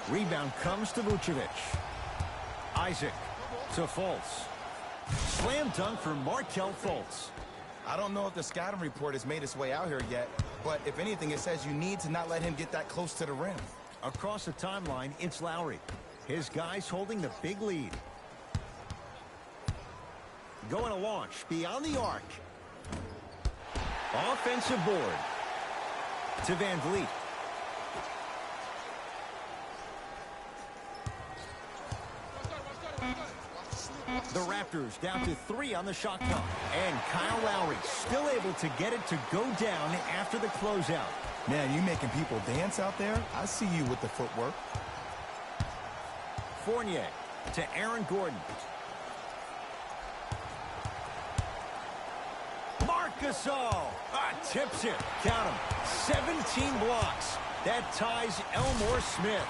Rebound comes to Vucevic. Isaac to Fultz. Slam dunk for Markel Fultz.
I don't know if the scouting report has made its way out here yet, but if anything, it says you need to not let him get that close to the rim.
Across the timeline, it's Lowry. His guys holding the big lead. Going to launch beyond the arc. Offensive board to Van Vliet. The Raptors down to 3 on the shot clock. And Kyle Lowry still able to get it to go down after the closeout.
Man, you making people dance out there? I see you with the footwork.
Fournier to Aaron Gordon. Marc Gasol tips it. Count him. 17 blocks. That ties Elmore Smith.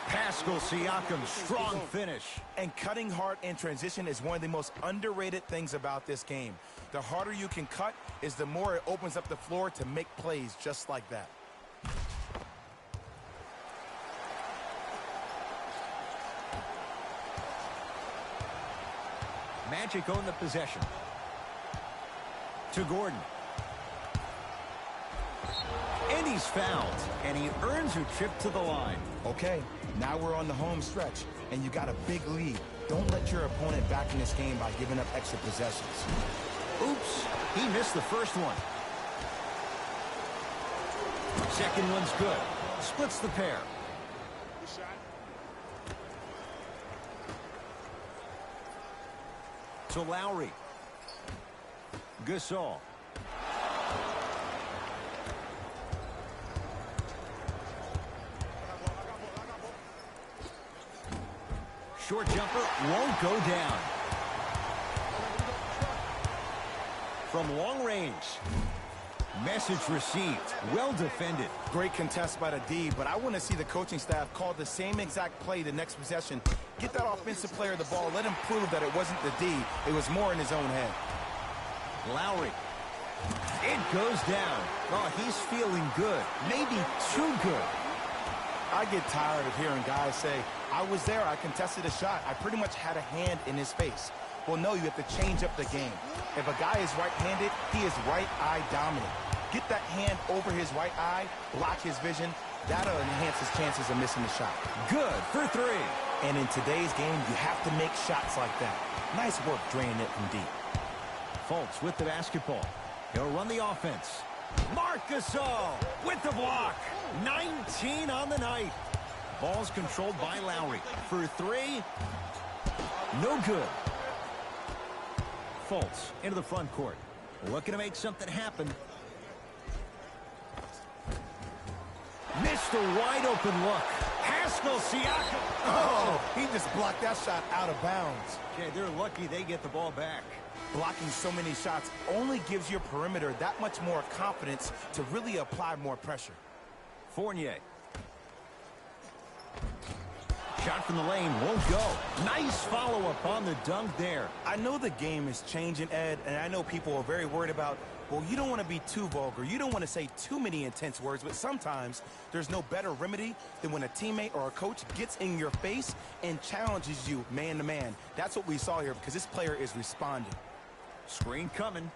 Pascal Siakam, strong finish.
And cutting hard in transition is one of the most underrated things about this game. The harder you can cut is the more it opens up the floor to make plays just like that.
Magic own the possession. To Gordon. And he's fouled, and he earns a trip to the line.
Okay, now we're on the home stretch, and you got a big lead. Don't let your opponent back in this game by giving up extra possessions.
Oops, he missed the first one. Second one's good. Splits the pair. To Lowry. Gasol. Short jumper won't go down. From long range. Message received. Well defended.
Great contest by the D, but I want to see the coaching staff call the same exact play the next possession. Get that offensive player the ball. Let him prove that it wasn't the D. It was more in his own head.
Lowry. It goes down. Oh, he's feeling good. Maybe too good.
I get tired of hearing guys say, I was there, I contested a shot. I pretty much had a hand in his face. Well, no, you have to change up the game. If a guy is right-handed, he is right-eye dominant. Get that hand over his right eye, block his vision. That'll enhance his chances of missing the shot.
Good for three.
And in today's game, you have to make shots like that. Nice work draining it from deep.
Fultz with the basketball. He'll run the offense. Marc Gasol with the block. 19 on the night. Ball's controlled by Lowry. For three. No good. Fultz into the front court. Looking to make something happen. Missed a wide open look. Pascal Siakam.
Oh, he just blocked that shot out of bounds.
Okay, they're lucky they get the ball back.
Blocking so many shots only gives your perimeter that much more confidence to really apply more pressure.
Fournier. Shot from the lane won't go. Nice follow-up on the dunk there.
I know the game is changing, Ed, and I know people are very worried about, well, you don't want to be too vulgar. You don't want to say too many intense words, but sometimes there's no better remedy than when a teammate or a coach gets in your face and challenges you man to man. That's what we saw here because this player is responding.
Screen coming.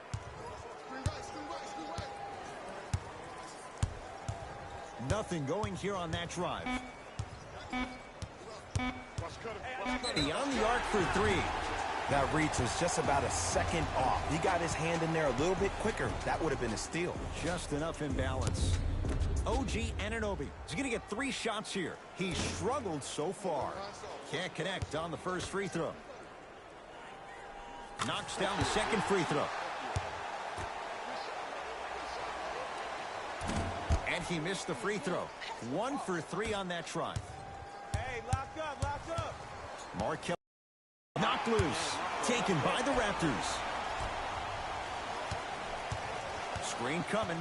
Nothing going here on that drive. Beyond the arc for three.
That reach was just about a second off. He got his hand in there a little bit quicker. That would have been a steal.
Just enough imbalance. OG Anunoby. He's going to get 3 shots here. He's struggled so far. Can't connect on the first free throw. Knocks down the second free throw. And he missed the free throw. 1 for 3 on that try.
Hey, lock up, lock up.
Markel knocked loose. Taken by the Raptors. Screen coming.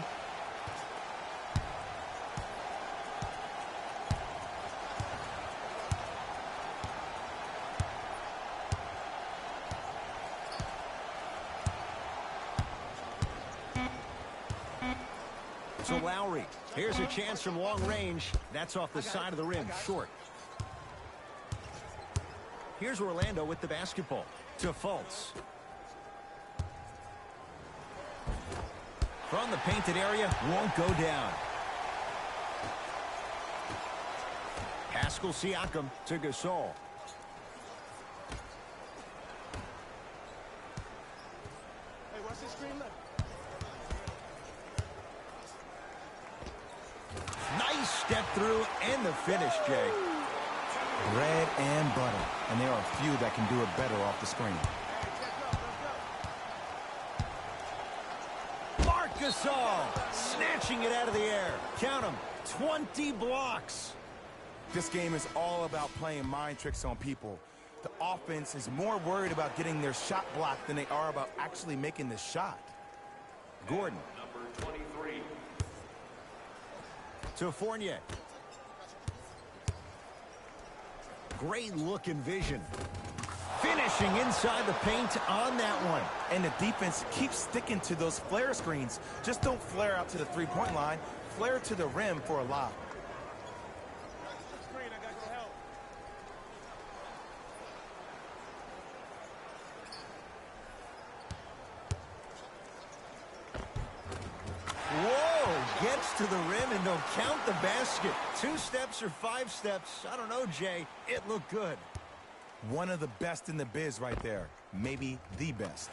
To Lowry. Here's a chance from long range. That's off the side of the rim. Short. Here's Orlando with the basketball. To Fultz. From the painted area. Won't go down. Pascal Siakam to Gasol.
Hey, watch this screen left.
Nice step through and the finish, Jay.
Bread and butter. And there are a few that can do it better off the screen.
Marc Gasol snatching it out of the air. Count them, 20 blocks.
This game is all about playing mind tricks on people. The offense is more worried about getting their shot blocked than they are about actually making the shot.
Gordon.
Number 23.
To Fournier. Great look and vision. Finishing inside the paint on that one.
And the defense keeps sticking to those flare screens. Just don't flare out to the three-point line. Flare to the rim for a lob.
Screen, I got your help.
gets to the rim, and they'll count the basket. 2 steps or 5 steps, I don't know, Jay. It looked good.
One of the best in the biz right there. Maybe the best.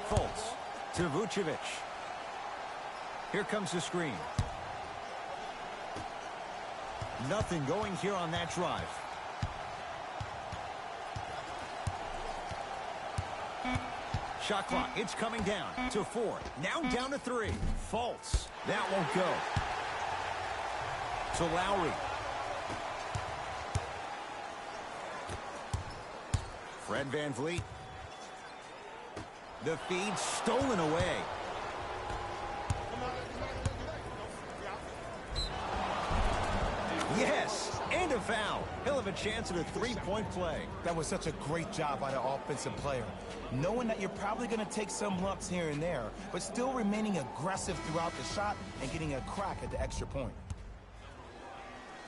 Fultz to Vucevic. Here comes the screen. Nothing going here on that drive. Shot clock, it's coming down to 4. Now down to 3. Fultz. That won't go. To Lowry. Fred VanVleet. The feed stolen away. Yes, and a foul. He'll have a chance at a 3-point play.
That was such a great job by the offensive player. Knowing that you're probably going to take some lumps here and there, but still remaining aggressive throughout the shot and getting a crack at the extra point.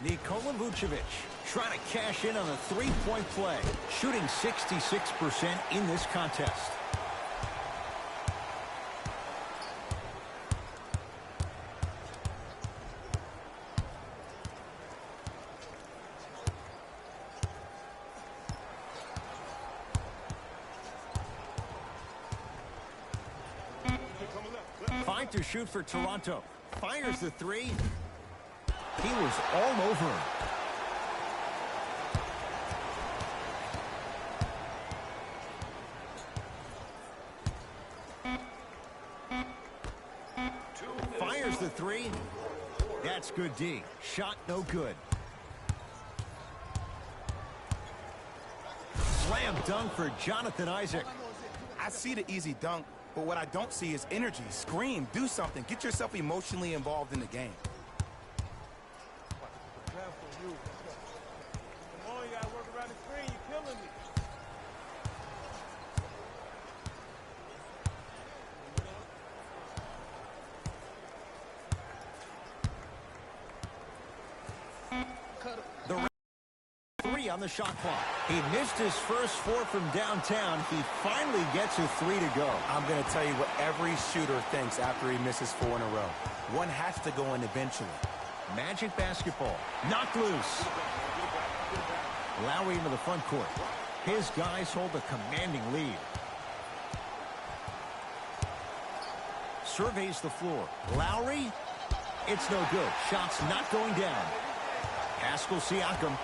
Nikola Vucevic trying to cash in on a 3-point play, shooting 66% in this contest. To shoot for Toronto. Fires the 3. He was all over him. Fires the 3. That's good D. Shot no good. Slam dunk for Jonathan Isaac.
I see the easy dunk, but what I don't see is energy. Scream, do something. Get yourself emotionally involved in the game.
Come on, you gotta work around the screen. You're killing me.
The 3 on the shot clock. He missed his first 4 from downtown. He finally gets a 3 to go.
I'm going to tell you what every shooter thinks after he misses 4 in a row. One has to go in eventually.
Magic basketball. Knocked loose. Lowry into the front court. His guys hold a commanding lead. Surveys the floor. Lowry. It's no good. Shots not going down. Pascal Siakam.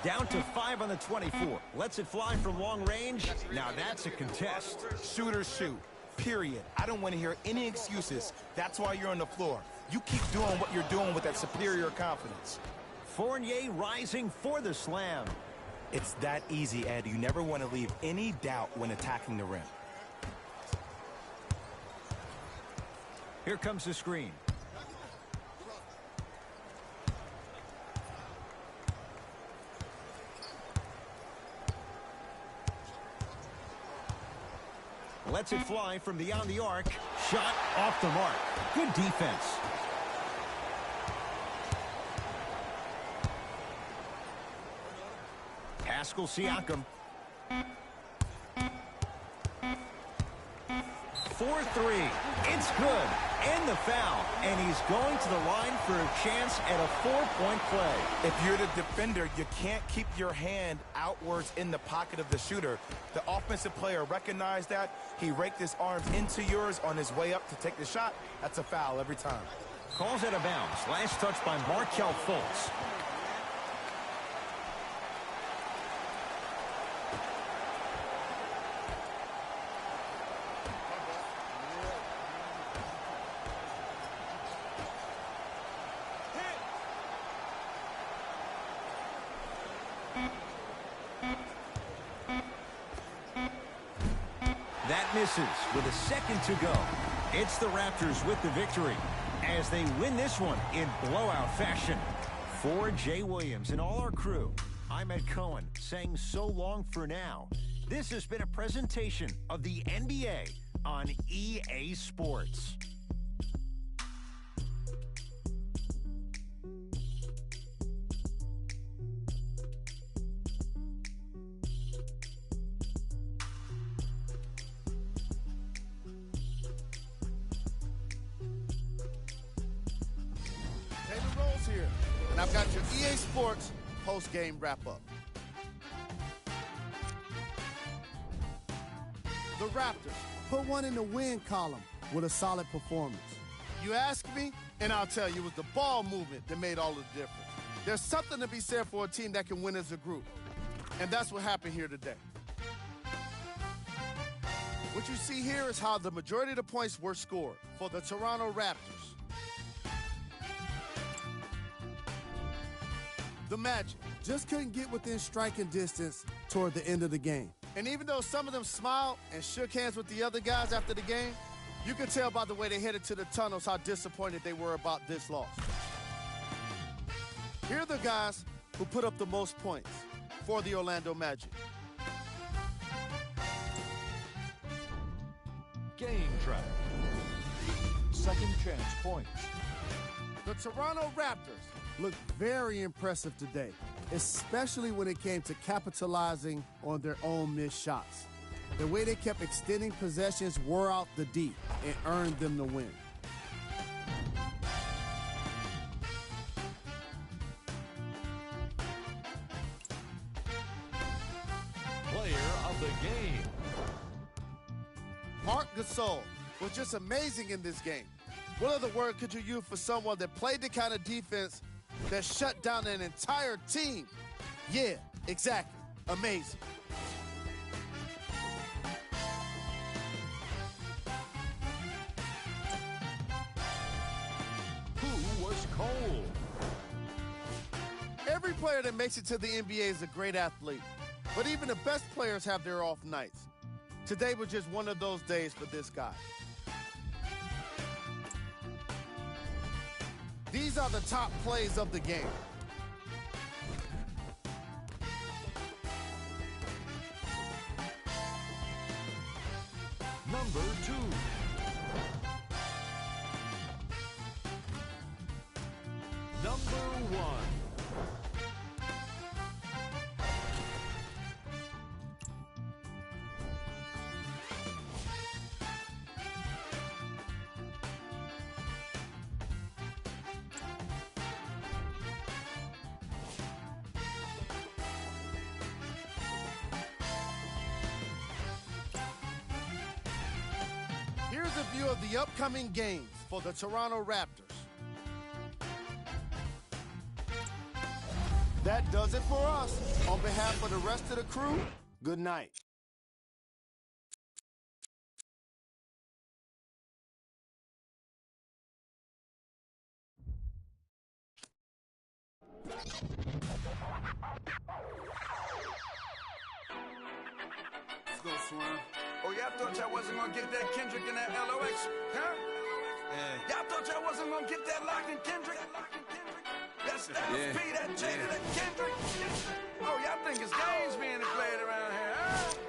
Down to 5 on the 24. Lets it fly from long range. Now that's a contest.
Shooters shoot. Period. I don't want to hear any excuses. That's why you're on the floor. You keep doing what you're doing with that superior confidence.
Fournier rising for the slam.
It's that easy, Ed. You never want to leave any doubt when attacking the rim.
Here comes the screen. Lets it fly from beyond the arc. Shot off the mark. Good defense. Pascal Siakam. 4-3. It's good. And the foul. And he's going to the line for a chance at a 4-point play.
If you're the defender, you can't keep your hand outwards in the pocket of the shooter. The offensive player recognized that. He raked his arms into yours on his way up to take the shot. That's a foul every time.
Calls out of bounds. Last touch by Markelle Fultz. That misses with a second to go. It's the Raptors with the victory as they win this one in blowout fashion. For Jay Williams and all our crew, I'm Ed Cohen saying so long for now. This has been a presentation of the NBA on EA Sports.
Here, and I've got your EA Sports post-game wrap-up. The Raptors put one in the win column with a solid performance. You ask me, and I'll tell you, it was the ball movement that made all the difference. There's something to be said for a team that can win as a group, and that's what happened here today. What you see here is how the majority of the points were scored for the Toronto Raptors. The Magic just couldn't get within striking distance toward the end of the game. And even though some of them smiled and shook hands with the other guys after the game, you could tell by the way they headed to the tunnels how disappointed they were about this loss. Here are the guys who put up the most points for the Orlando Magic.
Game track. Second chance points.
The Toronto Raptors looked very impressive today, especially when it came to capitalizing on their own missed shots. The way they kept extending possessions wore out the D and earned them the win.
Player of the game.
Marc Gasol was just amazing in this game. What other word could you use for someone that played the kind of defense that shut down an entire team? Yeah, exactly. Amazing.
Who was cold?
Every player that makes it to the NBA is a great athlete, but even the best players have their off nights. Today was just one of those days for this guy. These are the top plays of the game.
Number 2. Number 1.
Here's a view of the upcoming games for the Toronto Raptors. That does it for us. On behalf of the rest of the crew, good night.
Let's go, Swan.
Oh, y'all thought y'all wasn't gonna get that Kendrick and that LOX, huh?
Yeah.
Y'all thought y'all wasn't gonna get that Lock and Kendrick? That Styles P, that Jada, that Kendrick? Oh, y'all think it's games being played around here, huh?